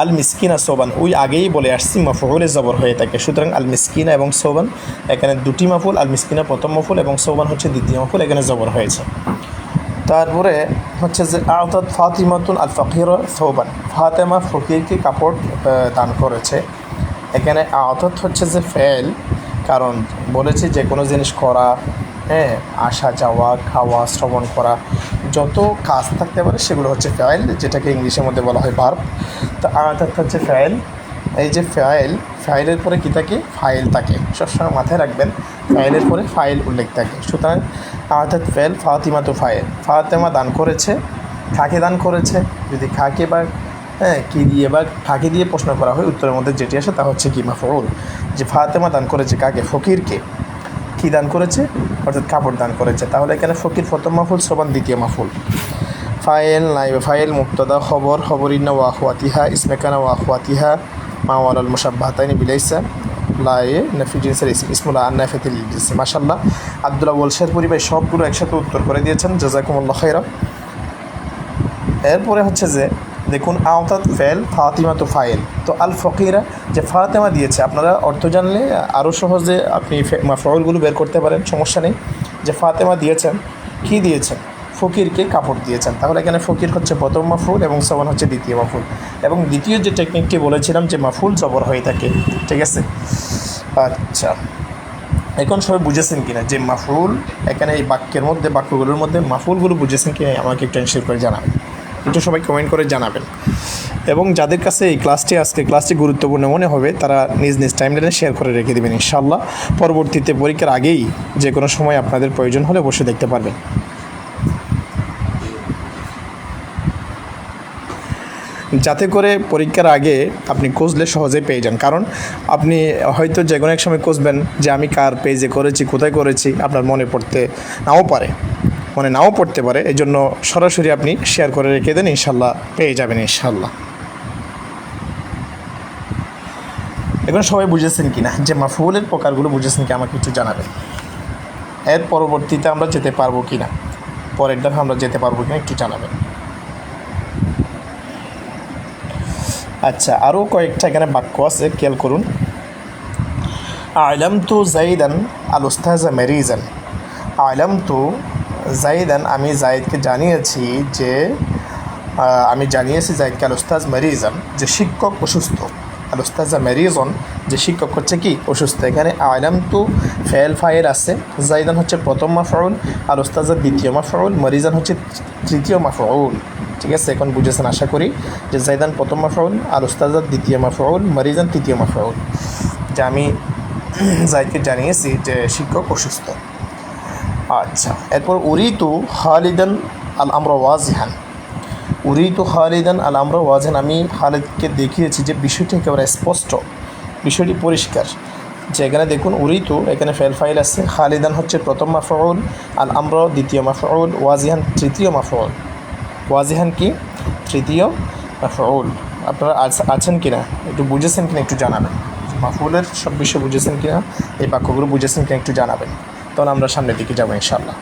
আল মিসকিনা সোবান, ওই আগেই বলে আসছি মাফউলে জবর হয়ে থাকে। সুতরাং আল মিসকিনা এবং সোবান এখানে দুটি মাফুল, আল মিসকিনা প্রথম মাফুল এবং সোবান হচ্ছে দ্বিতীয় মাফুল, এখানে জবর হয়েছে। তারপরে হচ্ছে যে আওতাত ফাতিমাতুন আল ফকির সৌবান, ফাতেমা ফকিরকে কাপড় দান করেছে। এখানে আওতাত হচ্ছে যে ফেল, কারণ বলেছি যে কোনো জিনিস করা, হ্যাঁ, আসা যাওয়া, খাওয়া, শ্রবণ করা, যত কাজ থাকতে পারে সেগুলো হচ্ছে ফেল, যেটাকে ইংলিশের মধ্যে বলা হয় ভার্ব। তো আওতাত হচ্ছে ফেল। এই যে ফাইলের পরে কী থাকে? ফাইল থাকে, সবসময় মাথায় রাখবেন, ফাইলের পরে ফাইল উল্লেখ থাকে। সুতরাং অর্থাৎ ফেল ফাতিমা তো ফাইল, ফাতেমা দান করেছে, কাকে দান করেছে? যদি কাকে বা কী দিয়ে বা কাকে দিয়ে প্রশ্ন করা হয়, উত্তরের মধ্যে যেটি আসে তা হচ্ছে কি মাফউল। যে ফাতেমা দান করেছে কাকে? ফকিরকে। কী দান করেছে? অর্থাৎ কাপড় দান করেছে। তাহলে এখানে ফকির প্রথম মাফুল, সোবান দ্বিতীয় মাফুল। ফাইল নাইবে ফাইল, মুক্তদা খবর ইন্না ওয়া আখওয়াতিহা, ইসমে কানা ওয়া আখওয়াতিহা, মা ওয়ালাল মুসাব্বাতাইনি বিলাইসা, লায়ে নাফি জিনসের ইসম, ইসমুল্লাহ আন্নাফিয়াতিল জিনসি। মাশাআল্লাহ, আব্দুল্লাহ ওয়ালশেরপুরি ভাই সবগুলো একসাথে উত্তর করে দিয়েছেন, জাযাকুমুল্লাহ খাইরা। এরপরে হচ্ছে যে দেখুন, আওতাত ফেল ফাতিমা তো ফাইল, তো আল ফকিরা যে ফাতেমা দিয়েছে, আপনারা অর্থ জানলে আরও সহজে আপনি মাফউলগুলো বের করতে পারেন, সমস্যা নেই। যে ফাতেমা দিয়েছেন, কি দিয়েছেন? ফকিরকে কাপড় দিয়েছেন। তাহলে এখানে ফকির হচ্ছে প্রথম মাফুল এবং সোবান হচ্ছে দ্বিতীয় মাফুল। এবং দ্বিতীয় যে টেকনিকটি বলেছিলাম যে মাফুল জবর হয়ে থাকে, ঠিক আছে? আচ্ছা, এখন সবাই বুঝেছেন কিনা যে মাফুল এখানে এই বাক্যের মধ্যে, বাক্যগুলোর মধ্যে মাফুলগুলো বুঝেছেন কিনা? আমাকে একটু শেয়ার করে জানাবেন, একটু সবাই কমেন্ট করে জানাবেন। এবং যাদের কাছে এই আজকে ক্লাসটি গুরুত্বপূর্ণ মনে হবে, তারা নিজ টাইমলাইনে শেয়ার করে রেখে দেবেন। ইনশাআল্লাহ পরবর্তীতে পরীক্ষার আগেই যে কোনো সময় আপনাদের প্রয়োজন হলে অবশ্যই দেখতে পারবেন। যাতে করে পরীক্ষার আগে আপনি খুঁজলে সহজেই পেয়ে যান। কারণ আপনি হয়তো যে কোনো এক সময় খুঁজবেন যে আমি কার পেজে করেছি, কোথায় করেছি, আপনার মনে নাও পড়তে পারে। এই জন্য সরাসরি আপনি শেয়ার করে রেখে দেন, ইনশাল্লাহ পেয়ে যাবেন ইনশাল্লাহ। এখন সবাই বুঝেছেন কিনা যে মাফউলের প্রকারগুলো বুঝেছেন কি? আমাকে একটু জানাবেন। এর পরবর্তীতে আমরা যেতে পারবো কিনা, পরের ধাপে আমরা যেতে পারবো কিনা একটু জানাবেন। আচ্ছা, আরও কয়েকটা এখানে বাক্য আছে, খেয়াল করুন। আলামতু জাইদান আল উস্তাযা মারিজান, আলামতু জাইদান, আমি জাইদকে জানিয়েছি যে জাইদকে আল উস্তাজ মারিজান, যে শিক্ষক অসুস্থ। আল উস্তাযা মারিজন, যে শিক্ষক হচ্ছে কি? অসুস্থ। এখানে আলামতু ফেল ফাইল আছে, জাইদান হচ্ছে প্রথম মাফউল, আল উস্তাযা দ্বিতীয় মাফউল, মারিজান হচ্ছে তৃতীয় মাফউল। ঠিক আছে, এখন বুঝেছেন আশা করি যে জাইদান প্রথম মাফউল, আল উস্তাযা দ্বিতীয় মাফউল, মারিজান তৃতীয় মাফউল। যে আমি জাইদকে জানিয়েছি যে শিক্ষক অসুস্থ। আচ্ছা, এরপর উরিতু খালিদান আল আমরা ওয়াজিহান, উরিতু খালিদান আল আমরা ওয়াজিহান, আমি খালিদকে দেখিয়েছি যে বিষয়টি একেবারে স্পষ্ট, বিষয়টি পরিষ্কার। যে এখানে দেখুন উরিতু, এখানে ফেল ফাইল আছে, খালিদান হচ্ছে প্রথম মাফউল, আল আমরা দ্বিতীয় মাফউল, ওয়াজিহান তৃতীয় মাফউল। ওয়াজিহান কি? তৃতীয় মাফউল। আপনারা আছেন কিনা, একটু বুঝেছেন কিনা একটু জানাবেন। মাফউলের সব বিষয় বুঝেছেন কিনা, এই বাক্যগুলো বুঝেছেন কিনা একটু জানাবেন, তখন আমরা সামনের দিকে যাবো ইনশাআল্লাহ।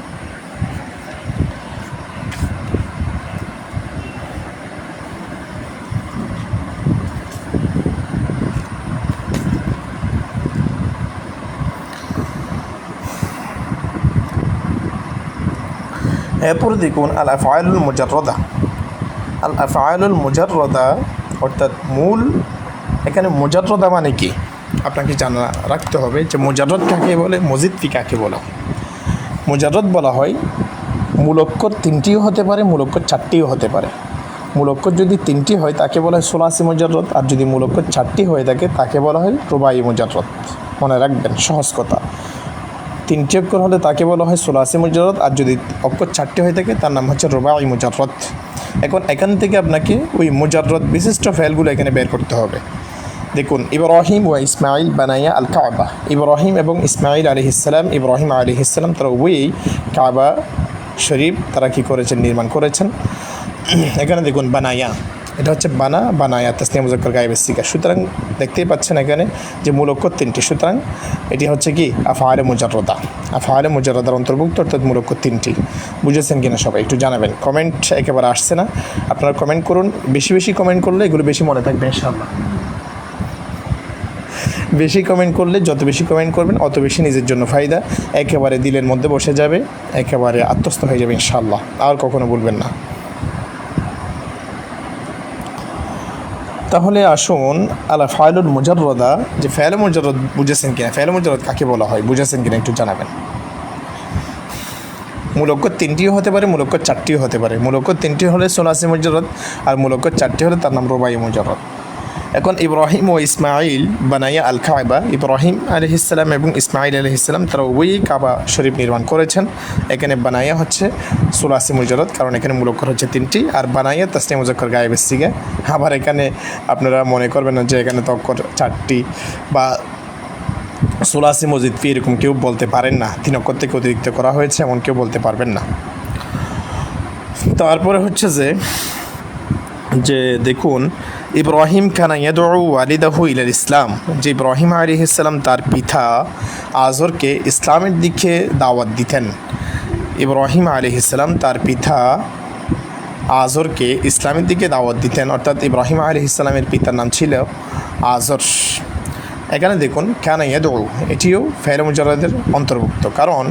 এরপরে দেখুন আল আফআলুল মুজাররাদা। আল আফআলুল মুজাররাদা অর্থাৎ মূল, এখানে মুজাররাদা মানে কি আপনাকে জানা রাখতে হবে যে মুজাররদ কাকে বলে, মুজিদ্দি কাকে বলা হয়। মুজাররদ বলা হয় মূল অক্ষর তিনটিও হতে পারে, মূল অক্ষর চারটিও হতে পারে। মূল অক্ষর যদি তিনটি হয় তাকে বলা হয় সুলাসি মুজাররদ, আর যদি মূল অক্ষর চারটি হয়ে থাকে তাকে বলা হয় রুবাই মুজাররদ। মনে রাখবেন, সহজ কথা। তিনটি অক্ষর হলে তাকে বলা হয় সুলাসি মুজাররদ, আর যদি অক্ষর চারটি হয়ে থাকে তার নাম হচ্ছে রুবাই মুজাররদ। এখন এখান থেকে আপনাকে ওই মুজাররদ বিশিষ্ট ফেলগুলো এখানে বের করতে হবে। দেখুন, ইব্রাহিম ও ইসমাইল বানাইয়া আল কাবা। ইব্রাহিম এবং ইসমাইল আলাইহিসসালাম, ইব্রাহিম আলাইহিসসালাম তারা উভয়ই কাবা শরীফ তারা কী করেছেন, নির্মাণ করেছেন। এখানে দেখুন বানাইয়া, এটা হচ্ছে বানায়া তাসনিয়া মুজাক্কার গায়েবের সিগা। সুতরাং দেখতেই পাচ্ছেন এখানে যে মূল অক্ষর তিনটি, সুতরাং এটি হচ্ছে কি আফআলে মুজাররাদা। আফআলে মুজাররাদার অন্তর্ভুক্ত, অর্থাৎ মূল অক্ষর তিনটি। বুঝেছেন কিনা সবাই একটু জানাবেন। কমেন্ট একেবারে আসছে না, আপনারা কমেন্ট করুন। বেশি বেশি কমেন্ট করলে এগুলো বেশি মনে থাকবে ইনশাআল্লাহ। বেশি কমেন্ট করলে, যত বেশি কমেন্ট করবেন অত বেশি নিজের জন্য ফায়দা। একেবারে দিলের মধ্যে বসে যাবে, একেবারে আত্মস্থ হয়ে যাবে ইনশাআল্লাহ, আর কখনো বলবেন না। তাহলে আসুন আল আফআলুল মুজাররাদা, যে ফেল মুজাররদ বুঝেছেন কিনা, ফেল মুজাররদ কাকে বলা হয় বুঝেছেন কিনা একটু জানাবেন। মূল অক্ষর তিনটিও হতে পারে, মূল অক্ষর চারটিও হতে পারে। মূল অক্ষর তিনটি হলে সুলাসি মুজাররদ, আর মূল অক্ষর চারটি হলে তার নাম রুবাই মুজাররদ। এখন ইব্রাহিম ও ইসমাইল বানাইয়া আল কাবা। ইব্রাহিম আলাইহিসসালাম এবং ইসমাইল আলাইহিসসালাম তারা উভয়ই কাবা শরীফ নির্মাণ করেছেন। এখানে বানাইয়া হচ্ছে সুলাসি মুজাররদ, কারণ এখানে মূল অক্ষর হচ্ছে তিনটি, আর বানাইয়া তাসনিয়া মুজাক্কার গায়েবের সিগা। আবার এখানে আপনারা মনে করবেন না যে এখানে তো অক্ষর চারটি বা সুলাসি মুজিদ্দি এরকম কেউ বলতে পারেন না, তিন অক্ষর থেকে অতিরিক্ত করা হয়েছে এমন কেউ বলতে পারবেন না। তারপরে হচ্ছে যে দেখুন, ইব্রাহিম কানা ইয়াদউ ওয়ালিদাহু ইলাল ইসলাম, যে ইব্রাহিম আলাইহিসসালাম তার পিতা আজরকে ইসলামের দিকে দাওয়াত দিতেন। ইব্রাহিম আলাইহিসসালাম তার পিতা আজরকে ইসলামের দিকে দাওয়াত দিতেন, অর্থাৎ ইব্রাহিম আলাইহিসসালামের পিতার নাম ছিল আজর। এখানে দেখুন কানা ইয়াদউ, এটিও ফেল মুজাররদের অন্তর্ভুক্ত। কারণ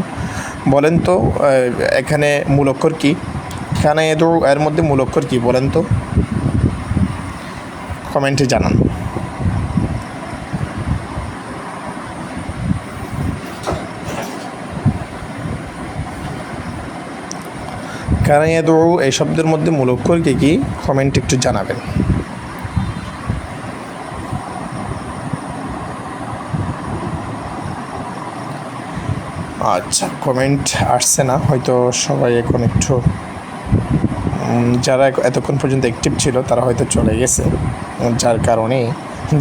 বলেন তো এখানে মূল অক্ষর কি, কানা ইয়াদউ এর মধ্যে মূল অক্ষর কি বলেন তো, কমেন্টে জানান। কানা ইয়াদউ এই শব্দের মধ্যে মূল অক্ষর কি কমেন্টে একটু জানাবেন। আচ্ছা, কমেন্ট আসছে না, হয়তো সবাই এখন একটু, যারা এতক্ষণ পর্যন্ত অ্যাক্টিভ ছিল তারা হয়তো চলে গেছে, যার কারণে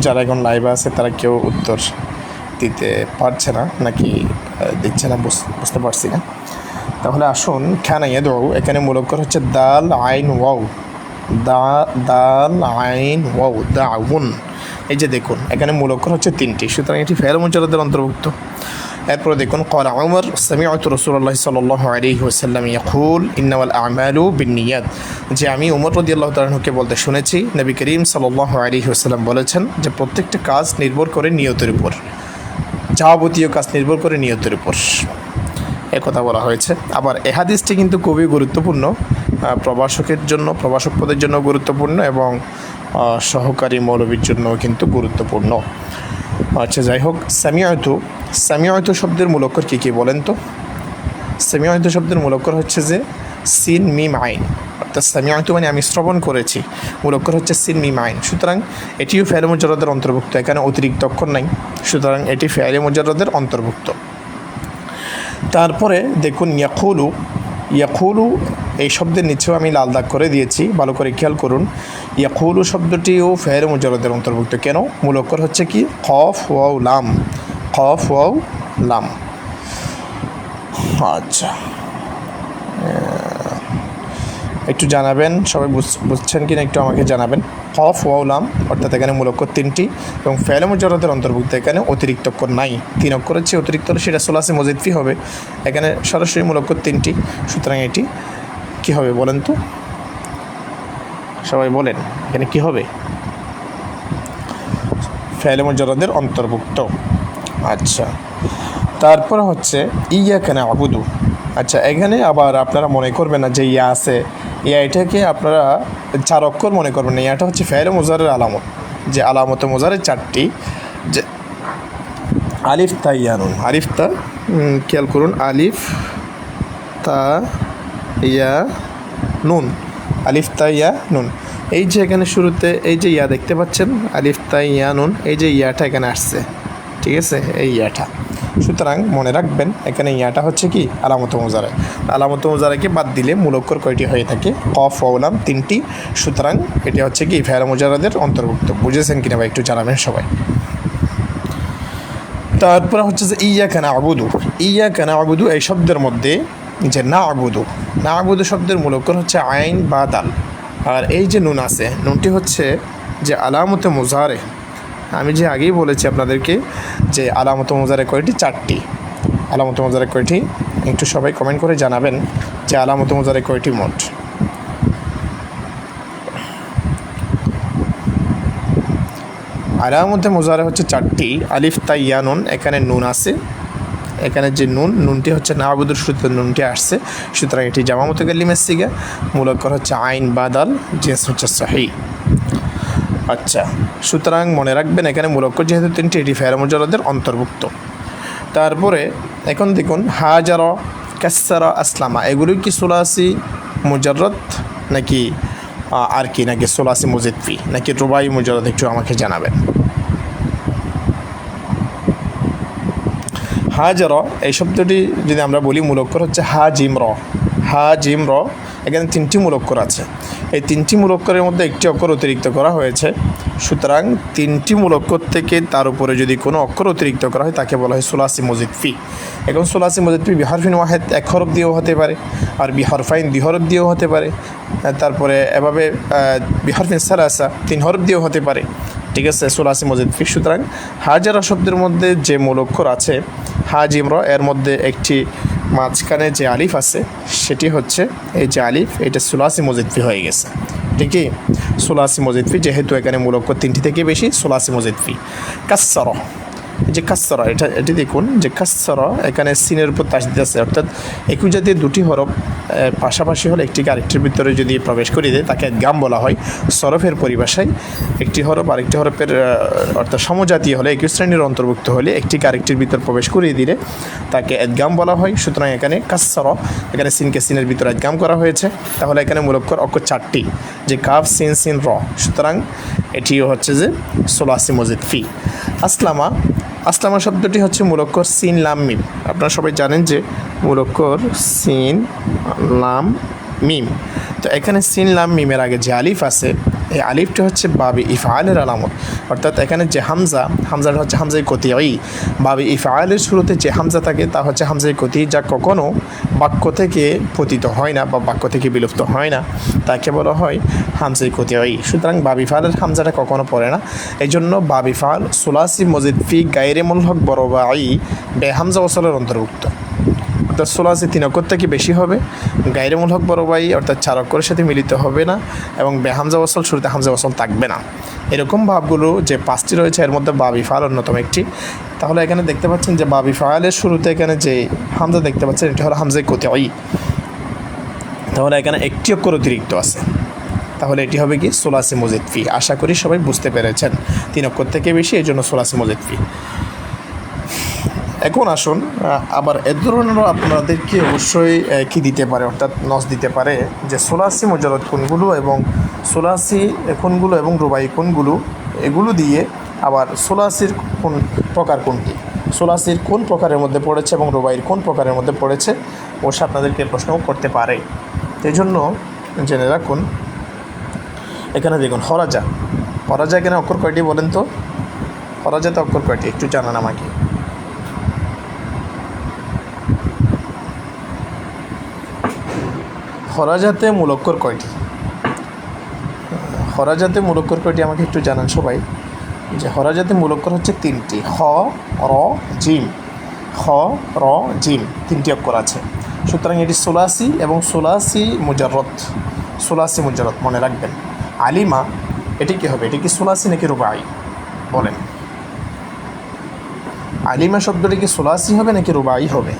যারা এখন লাইভে আছে তারা কেউ উত্তর দিতে পারছে না, নাকি দিচ্ছে না বুঝতে পারছি না। তাহলে আসুন কানা ইয়াদউ, এখানে মূল অক্ষর হচ্ছে দাল আইন ওয়াও, দাল আইন ওয়াও দাউন। এই যে দেখুন এখানে মূল অক্ষর হচ্ছে তিনটি, সুতরাং এটি ফেল মুজাররদের অন্তর্ভুক্ত। এরপরে দেখুন ক্বালা উমর সামি'তু রাসূলুল্লাহ সাল্লাল্লাহু আলাইহি ওয়াসাল্লাম ইয়াকুল ইন্নামাল আ'মালু বিন্নিয়াত, যে আমি উমর রাদিয়াল্লাহু তাআলা আনহুকে বলতে শুনেছি নবী করিম সাল্লাল্লাহু আলাইহি ওয়াসাল্লাম বলেছেন যে প্রত্যেকটা কাজ নির্ভর করে নিয়তের উপর, যাবতীয় কাজ নির্ভর করে নিয়তের উপর, একথা বলা হয়েছে। আবার এ হাদিসটি কিন্তু খুবই গুরুত্বপূর্ণ, প্রভাষকের জন্য, প্রভাষক পদের জন্য গুরুত্বপূর্ণ, এবং সহকারী মৌলবীর জন্য কিন্তু গুরুত্বপূর্ণ। আচ্ছা, যাই হোক, সামিআতু শব্দের মূল অক্ষর কী বলেন তো? সামিআতু শব্দের মূল অক্ষর হচ্ছে যে সিন মিম আইন, অর্থাৎ সামিআতু মানে আমি শ্রবণ করেছি, মূল অক্ষর হচ্ছে সিন মিম আইন। সুতরাং এটিও ফেলে মুজাররদের অন্তর্ভুক্ত, এখানে অতিরিক্ত অক্ষর নাই, সুতরাং এটি ফেলে মুজাররদের অন্তর্ভুক্ত। তারপরে দেখুন ইয়াকুলু এই শব্দের নিচেও আমি লাল দাগ করে দিয়েছি, ভালো করে খেয়াল করুন। ইয়াকুলু শব্দটিও ফেল মুজাররদের অন্তর্ভুক্ত। কেন? মূল অক্ষর হচ্ছে কি কফ ওয়াও লাম, কফ ওয়াও লাম। আচ্ছা, একটু জানাবেন সবাই বুঝছেন কিনা, একটু আমাকে জানাবেন। কফ ওয়াও লাম অর্থাৎ এখানে মূল অক্ষর তিনটি, এবং ফেল মুজাররদের অন্তর্ভুক্ত, এখানে অতিরিক্ত অক্ষর নাই। তিন অক্ষরের চেয়ে অতিরিক্ত হলে সেটা সুলাসি মুজিদ্দি হবে, এখানে সরাসরি মূল অক্ষর তিনটি, সুতরাং এটি কী হবে বলেন তো, সবাই বলেন এখানে কী হবে? ফেল মুজাররদের অন্তর্ভুক্ত। আচ্ছা, তারপর হচ্ছে ইয়াকা না'বুদু, আচ্ছা, এখানে আবার আপনারা মনে করবেন না যে ইয়া আছে, এটাকে আপনারা 4 অক্ষর মনে করবেন না। ইয়াটা হচ্ছে ফেরে মুজারের আলামত, যে আলামতে মুজারের 4টি, যে আলিফ তা ইয়া নুন। আলিফ তা, খেয়াল করুন, আলিফ তা ইয়া নুন, আলিফ তা ইয়া নুন। এই যে এখানে শুরুতে এই যে ইয়া দেখতে পাচ্ছেন, আলিফ তা ইয়া নুন, এই যে ইয়াটা এখানে আসছে, ঠিক আছে, এই ইয়াটা। সুতরাং মনে রাখবেন এখানে ইয়াটা হচ্ছে কি আলামত মুজারে। আলামত মুজারাকে বাদ দিলে মূল অক্ষর কয়টি হয়ে থাকে? কফ ওয়া লাম 3টি। সুতরাং এটা হচ্ছে কি ফেল মুজারাদের অন্তর্ভুক্ত। বুঝেছেন কিনা ভাই একটু জানাবেন সবাই। তারপরে হচ্ছে যে ইয়াকা না'বুদু। ইয়াকা না'বুদু এই শব্দের মধ্যে যে না'বুদু শব্দের মূল অক্ষর হচ্ছে আইন বা দাল। আর এই যে নুন আছে, নুনটি হচ্ছে যে আলামতে মুজারে। আমি যে আগেই বলেছি আপনাদেরকে যে আলামত মুজারে কয়টি? 4টি। আলামত মুজারে কয়টি একটু সবাই কমেন্ট করে জানাবেন যে আলামত মুজারে কয়টি মোট। আলামতে মুজারে হচ্ছে 4টি। আলিফ তা ইয়া নুন, এখানে নুন আছে, এখানে যে নুনটি হচ্ছে না'বুদুর শুরুতে নুনটি আসছে, সুতরাং এটি জামা মুতাকাল্লিমের সিগা। মূল অক্ষর হচ্ছে আইন বা দাল, জিন্স হচ্ছে সহিহ। আচ্ছা, সুতরাং মনে রাখবেন এখানে মূল অক্ষর যেহেতু 3টি, এটি ফেল মুজারাদের অন্তর্ভুক্ত। তারপরে এখন দেখুন হাজারা, কাসসারা, আসলামা, এগুলো কি সুলাসি মুজাররদ নাকি আর কি, নাকি সুলাসি মুজিদফি নাকি রুবাই মুজাররদ, একটু আমাকে জানাবেন। হাজারা এই শব্দটি যদি আমরা বলি মূল অক্ষর হচ্ছে হা জিম র। এখানে 3টি মূল অক্ষর আছে। এই 3টি মূল অক্ষরের মধ্যে একটি অক্ষর অতিরিক্ত করা হয়েছে। সুতরাং 3টি মূল অক্ষর থেকে তার উপরে যদি কোনো অক্ষর অতিরিক্ত করা হয় তাকে বলা হয় সুলাসি মুজিদফি। এখন সুলাসি মুজিদফি বিহরফিন ওয়াহেদ 1 হরফ দিয়েও হতে পারে, আর বিহরফাইন 2 হরফ দিয়েও হতে পারে, তারপরে এভাবে বিহরফিন সালাসা 3 হরফ দিয়েও হতে পারে, ঠিক আছে, সুলাসি মুজিদফি। সুতরাং হাজারা শব্দের মধ্যে যে মূল অক্ষর আছে হা জিম র, এর মধ্যে একটি মাঝখানে যে আলিফ আছে সেটি হচ্ছে এই যে আলিফ, এটা সুলাসি মুজিদফি হয়ে গেছে। ঠিকই, সুলাসি মুজিদফি, যেহেতু এখানে মূল অক্ষর 3টি থেকে বেশি, সুলাসি মুজিদফি। কাসসারা, যে কাসসারা, এটি দেখুন যে কাসসারা, এখানে সিনের উপর তাসদিদ আছে, অর্থাৎ একই জাতীয় 2টি হরফ পাশাপাশি হলে একটিকে আরেকটির ভিতরে যদি প্রবেশ করিয়ে দেয় তাকে গাম বলা হয়। সরফের পরিভাষায় একটি হরফ আরেকটি হরফের অর্থাৎ সমজাতীয় হলে, একই শ্রেণীর অন্তর্ভুক্ত হলে একটিকে আরেকটির ভিতর প্রবেশ করিয়ে দিলে তাকে এদগাম বলা হয়। সুতরাং এখানে কাসসারা, এখানে সিনকে সিনের ভিতরে এদগাম করা হয়েছে। তাহলে এখানে মূল অক্ষর 4টি, যে কাফ সিন র। সুতরাং এটিও হচ্ছে যে সুলাসি মুজিদফি। আসলামা শব্দটি হচ্ছে মূল অক্ষর সিন লাম মিম। আপনারা সবাই জানেন যে মূল অক্ষর সিন লাম মিম। তো এখানে সিন লাম মিমের আগে যে আলিফ আছে, এই আলিফটা হচ্ছে বাবে ইফআলের আলামত। অর্থাৎ এখানে যে হামজাটা হচ্ছে হামজাই কতিঈ। বাবে ইফআলের শুরুতে যে হামজা থাকে তা হচ্ছে হামজাই কতিঈ, যা কখনও বাক্য থেকে পতিত হয় না বা বাক্য থেকে বিলুপ্ত হয় না, তাকে বলা হয় হামজাই কতিঈ। সুতরাং বাবে ইফআলের হামজাটা কখনো পড়ে না। এই জন্য বাবে ইফআল সুলাসি মুজিদফি গায়রে মুলহক বরবাই বেহামজা ওয়াসলের অন্তর্ভুক্ত। অর্থাৎ সুলাসি 3 অক্ষর থেকে বেশি হবে, গায়রে মুলহক বরবাই অর্থাৎ 4 অক্ষরের সাথে মিলিত হবে না, এবং বেহামজা ওয়াসল, শুরুতে হামজা ওয়াসল থাকবে না। এরকম ভাবগুলো যে 5টি রয়েছে এর মধ্যে বাবে ইফআল অন্যতম একটি। তাহলে এখানে দেখতে পাচ্ছেন যে বাবে ইফআলের শুরুতে এখানে যে হামজা দেখতে পাচ্ছেন এটি হলো হামজাই কতিঈ। তাহলে এখানে একটি অক্ষর অতিরিক্ত আছে, তাহলে এটি হবে কি সুলাসি মুজিদফি। আশা করি সবাই বুঝতে পেরেছেন, 3 অক্ষর থেকে বেশি, এই জন্য সুলাসি মুজিদফি। এখন আসুন, আবার এ ধরনেরও আপনাদেরকে অবশ্যই কি দিতে পারে, অর্থাৎ নস দিতে পারে যে সুলাসি মুজাররদ কোনগুলো এবং সুলাসি কোনগুলো এবং রুবাই কোনগুলো, এগুলো দিয়ে আবার সুলাসির কোন প্রকার কোনটি, সুলাসির কোন প্রকারের মধ্যে পড়েছে এবং রুবাইয়ের কোন প্রকারের মধ্যে পড়েছে, অবশ্যই আপনাদেরকে প্রশ্নও করতে পারে। এই জন্য জেনে রাখুন। এখানে দেখুন হরাজা এখানে অক্ষর কয়টি বলেন তো? হরাজাতে অক্ষর কয়টি একটু জানান আমাকে। হরাজাতে মূল অক্ষর কয়টি? হরাজাতে মূল অক্ষর কয়টি আমাকে একটু জানান সবাই। যে হরাজাতে মূল অক্ষর হচ্ছে 3টি, হ র জিম। হ র জিম 3টি অক্ষর আছে। সুতরাং এটি সুলাসি এবং সুলাসি মুজাররদ মনে রাখবেন। আলিমা, এটি কি হবে? এটি কি সুলাসি নাকি রুবাই বলেন? আলিমা শব্দটি কি সুলাসি হবে নাকি রুবাই হবে?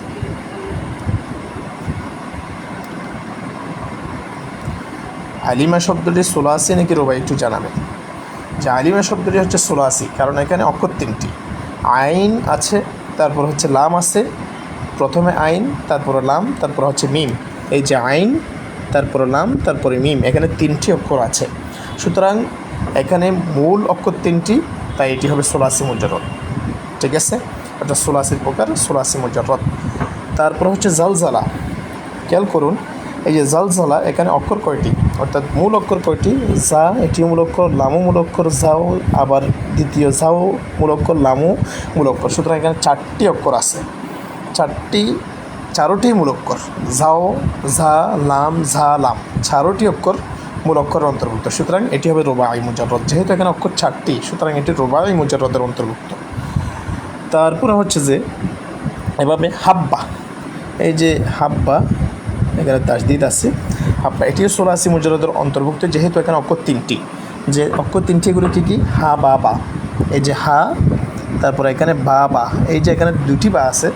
আলিমা শব্দটি সুলাসি নাকি রুবাই একটু জানাবেন। যে আলিমা শব্দটি হচ্ছে সুলাসি, কারণ এখানে অক্ষর তিনটি, আইন আছে, তারপর হচ্ছে লাম আছে, প্রথমে আইন, তারপরে লাম, তারপর হচ্ছে মিম। এই যে আইন, তারপরে লাম, তারপরে মিম, এখানে তিনটি অক্ষর আছে। সুতরাং এখানে মূল অক্ষর তিনটি, তাই এটি হবে সুলাসি মুজাররদ। ঠিক আছে, এটা সুলাসির প্রকার, সুলাসি মুজাররদ। তারপর হচ্ছে জালজালা, খেয়াল করুন, এই যে জালজালা এখানে অক্ষর কয়টি, অর্থাৎ মূল অক্ষর কয়টি, জা এটিও মূল অক্ষর, লামু মূল অক্ষর, জাও আবার দ্বিতীয় জাও মূল অক্ষর, লামু মূল অক্ষর। সুতরাং এখানে 4টি অক্ষর আছে, চারোটি মূল অক্ষর, জাও, ঝা, লাম, ঝা, লাম, 4টি অক্ষর মূল অক্ষরের অন্তর্ভুক্ত। সুতরাং এটি হবে রুবাই মুজাররদ। যেহেতু এখানে অক্ষর 4টি, সুতরাং এটি রুবাই মুজাররদের অন্তর্ভুক্ত। তারপরে হচ্ছে যে এভাবে হাব্বা, এই যে হাব্বা এখানে তাসদিদ আছে, হাব্বা এটিও সুলাসি মুজাররদের অন্তর্ভুক্ত, যেহেতু এখানে অক্ষর 3টি। যে অক্ষর 3টি এগুলো কী কী, হা, বা, বা। এই যে হা, তারপরে এখানে বা, বা, এই যে এখানে 2টি বা আছে,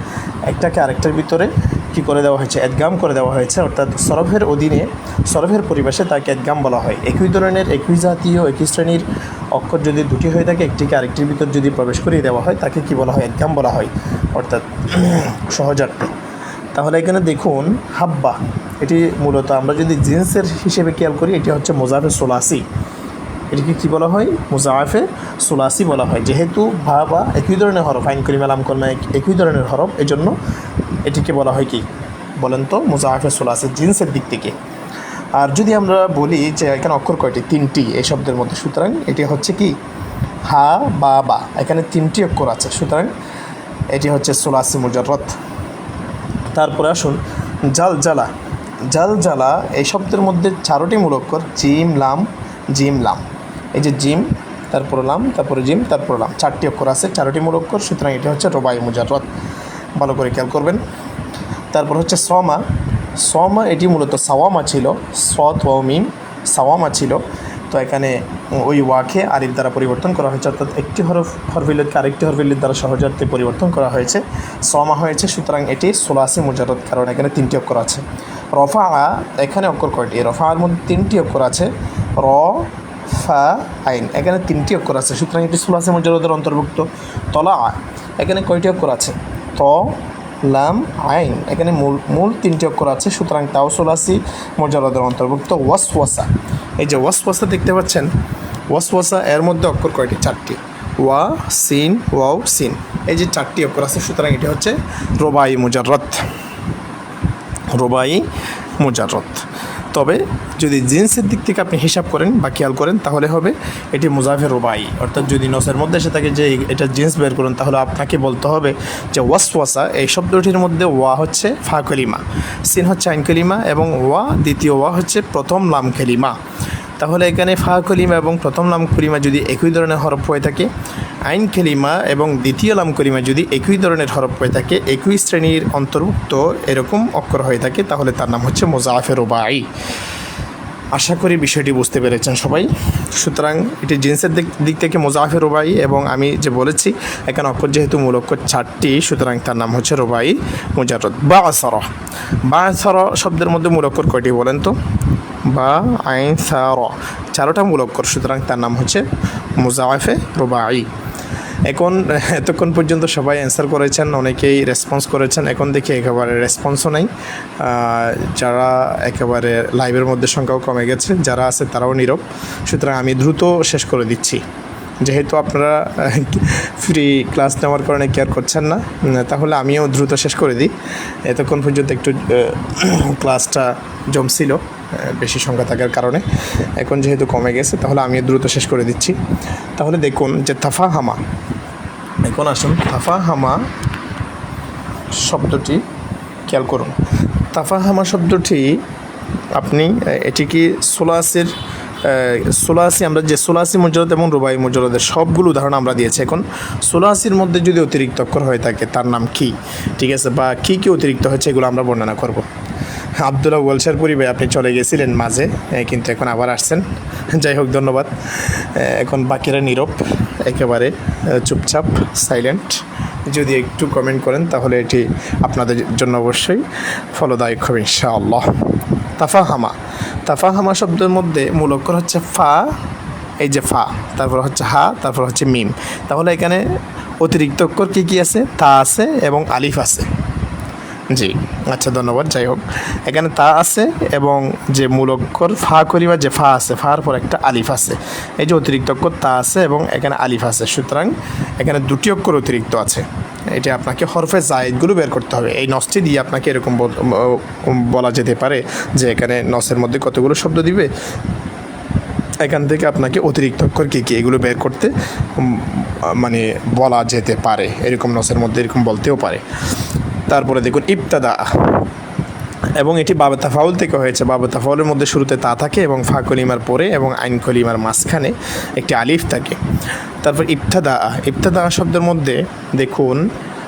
একটাকে আরেকটার ভিতরে কী করে দেওয়া হয়েছে, এদগাম করে দেওয়া হয়েছে, অর্থাৎ সরফের অধীনে, সরফের পরিবেশে তাকে এদগাম বলা হয়। একই ধরনের, একই জাতীয়, একই শ্রেণীর অক্ষর যদি 2টি হয়ে থাকে, একটিকে আরেকটির ভিতর যদি প্রবেশ করিয়ে দেওয়া হয়, তাকে কী বলা হয়, এদগাম বলা হয়, অর্থাৎ সহজার্থে। তাহলে এখানে দেখুন হাব্বা, এটি মূলত আমরা যদি জিন্সের হিসেবে খেয়াল করি, এটি হচ্ছে মুজাফে সুলাসি। এটিকে কী বলা হয়, মুজাফে সুলাসি বলা হয়। যেহেতু ভা বা একই ধরনের হরফ, আইন কলিমা লাম কলমা একই ধরনের হরফ, এই জন্য এটিকে বলা হয় কি বলেন তো, মুজাফে সুলাসি জিন্সের দিক থেকে। আর যদি আমরা বলি যে এখানে অক্ষর কয়টি, 3টি এই শব্দের মধ্যে, সুতরাং এটি হচ্ছে কি হা, বা, বা, এখানে 3টি অক্ষর আছে, সুতরাং এটি হচ্ছে সুলাসি মুজাররদ। তারপরে আসুন জালজালা, জালজালা এই শব্দের মধ্যে 4টি মূল অক্ষর, জিম, লাম, জিম, লাম। এই যে জিম, তারপর লাম, তারপরে জিম, তারপর লাম, 4টি অক্ষর আছে, 4টি মূল অক্ষর, সুতরাং এটি হচ্ছে রুবাই মুজাররদ। ভালো করে খেয়াল করবেন। তারপর হচ্ছে সমা, সমা এটি মূলত সাওয়ামা ছিল, সৎ ওয়াও মিম, সাওয়ামা ছিল। তো এখানে ওই ওয়াকে আলিফ দ্বারা পরিবর্তন করা হয়েছে, অর্থাৎ একটি হরফিল্লতকে আরেকটি হরফিল্লের দ্বারা সহজার্থে পরিবর্তন করা হয়েছে, সমা হয়েছে। সুতরাং এটি সুলাসি মুজাররদ, কারণ এখানে 3টি অক্ষর আছে। রফা, এখানে অক্ষর কয়টি, রফার মধ্যে 3টি অক্ষর আছে, র, ফা, আইন, এখানে 3টি অক্ষর আছে, সুতরাং এটি সুলাসি মুজাররদের অন্তর্ভুক্ত। তলা, এখানে কয়টি অক্ষর আছে, ত, লাম, আইন, এখানে মূল 3টি অক্ষর আছে, সুতরাং তাও সুলাসি মুজাররদের অন্তর্ভুক্ত। ওয়াসওয়াসা, এই যে ওয়াসওয়াসা দেখতে পাচ্ছেন, ওয়াসওয়াসা এর মধ্যে অক্ষর কয়টি, 4টি, ওয়া, সিন, ওয়াও, সিন, এই যে 4টি অক্ষর আছে, সুতরাং এটি হচ্ছে রুবাই মুজাররদ, রুবাই মুজাররদ। তবে যদি জিন্সের দিক থেকে আপনি হিসাব করেন বা খেয়াল করেন, তাহলে হবে এটি মুজাফে রুবাই, অর্থাৎ যদি নসের মধ্যে এসে থাকে যে এটা জিন্স বের করুন, তাহলে আপনাকে বলতে হবে যে ওয়াসওয়াসা এই শব্দটির মধ্যে ওয়া হচ্ছে ফা কলিমা, সিন হচ্ছে আইন কলিমা, এবং ওয়া দ্বিতীয় ওয়া হচ্ছে প্রথম লাম কলিমা। তাহলে এখানে ফা কলিমা এবং প্রথম লাম কলিমা যদি একই ধরনের হরফ হয়ে থাকে, আইন কলিমা এবং দ্বিতীয় লাম কলিমা যদি একই ধরনের হরফ হয়ে থাকে, একই শ্রেণীর অন্তর্ভুক্ত এরকম অক্ষর হয়ে থাকে, তাহলে তার নাম হচ্ছে মুজাফে রুবাই। আশা করি বিষয়টি বুঝতে পেরেছেন সবাই। সুতরাং এটি জিন্সের দিক থেকে মুজাফে রুবাই, এবং আমি যে বলেছি এখানে অক্ষর যেহেতু মূল অক্ষর 4টি, সুতরাং তার নাম হচ্ছে রুবাই মুজাররদ। বা'সারা, বা'সারা শব্দের মধ্যে মূল অক্ষর কয়টি বলেন তো, বা, আইন, সা, র, 4টা মূল অক্ষর, সুতরাং তার নাম হচ্ছে মুজাফে রুবাই। এখন এতক্ষণ পর্যন্ত সবাই অ্যান্সার করেছেন, অনেকেই রেসপন্স করেছেন, এখন দেখি একেবারে রেসপন্সও নাই। যারা একেবারে লাইভের মধ্যে সংখ্যাও কমে গেছে, যারা আছে তারাও নীরব। সুতরাং আমি দ্রুত শেষ করে দিচ্ছি, যেহেতু আপনারা ফ্রি ক্লাস নেওয়ার কারণে কেয়ার করছেন না, তাহলে আমিও দ্রুত শেষ করে দিই। এতক্ষণ পর্যন্ত একটু ক্লাসটা জমছিল বেশি সংখ্যা থাকার কারণে, এখন যেহেতু কমে গেছে, তাহলে আমি দ্রুত শেষ করে দিচ্ছি। তাহলে দেখুন যে তাফাহামা, এখন আসুন তাফাহামা শব্দটি খেয়াল করুন। তাফাহামা শব্দটি আপনি এটি কি সুলাসি, আমরা যে সুলাসি মুজাররদ এবং রুবাই মুজাররদের সবগুলো উদাহরণ আমরা দিয়েছি। এখন সুলাসির মধ্যে যদি অতিরিক্ত অক্ষর হয়ে থাকে, তার নাম কি, ঠিক আছে, বা কী কী অতিরিক্ত হচ্ছে, এগুলো আমরা বর্ণনা করব। আবদুল্লাহ ওয়ালশারপুরি ভাই, আপনি চলে গেছিলেন মাঝে, কিন্তু এখন আবার আসছেন, যাই হোক ধন্যবাদ। এখন বাকিরা নীরব, একেবারে চুপচাপ, সাইলেন্ট। যদি একটু কমেন্ট করেন তাহলে এটি আপনাদের জন্য অবশ্যই ফলদায়ক হবে ইনশাআল্লাহ। তাফাহামা, তাফাহামা শব্দের মধ্যে মূল অক্ষর হচ্ছে ফা, এই যে ফা, তারপর হচ্ছে হা, তারপর হচ্ছে মিম। তাহলে এখানে অতিরিক্ত অক্ষর কী কী আছে? তা আছে এবং আলিফ আছে। জি, আচ্ছা, ধন্যবাদ। যাই হোক, এখানে তা আছে এবং যে মূল অক্ষর ফা করিবা যে ফা আছে, ফার পর একটা আলিফ আছে। এই যে অতিরিক্ত অক্ষর তা আছে এবং এখানে আলিফ আছে, সুতরাং এখানে দুটি অক্ষর অতিরিক্ত আছে। এটা আপনাকে হরফে জায়েদগুলো বের করতে হবে। এই নসটি দিয়ে আপনাকে এরকম বলা যেতে পারে যে এখানে নসের মধ্যে কতগুলো শব্দ দিবে, এখান থেকে আপনাকে অতিরিক্ত অক্ষর কী কী এগুলো বের করতে মানে বলা যেতে পারে। এরকম নসের মধ্যে এরকম বলতেও পারে। তারপরে দেখুন ইবতাদা, এবং এটি বাবে তাফাউল থেকে হয়েছে। বাবে তাফাউলের মধ্যে শুরুতে তা থাকে এবং ফা কলিমার পরে এবং আইন কলিমার মাঝখানে একটি আলিফ থাকে। তারপর ইবতাদা, ইবতাদা শব্দের মধ্যে দেখুন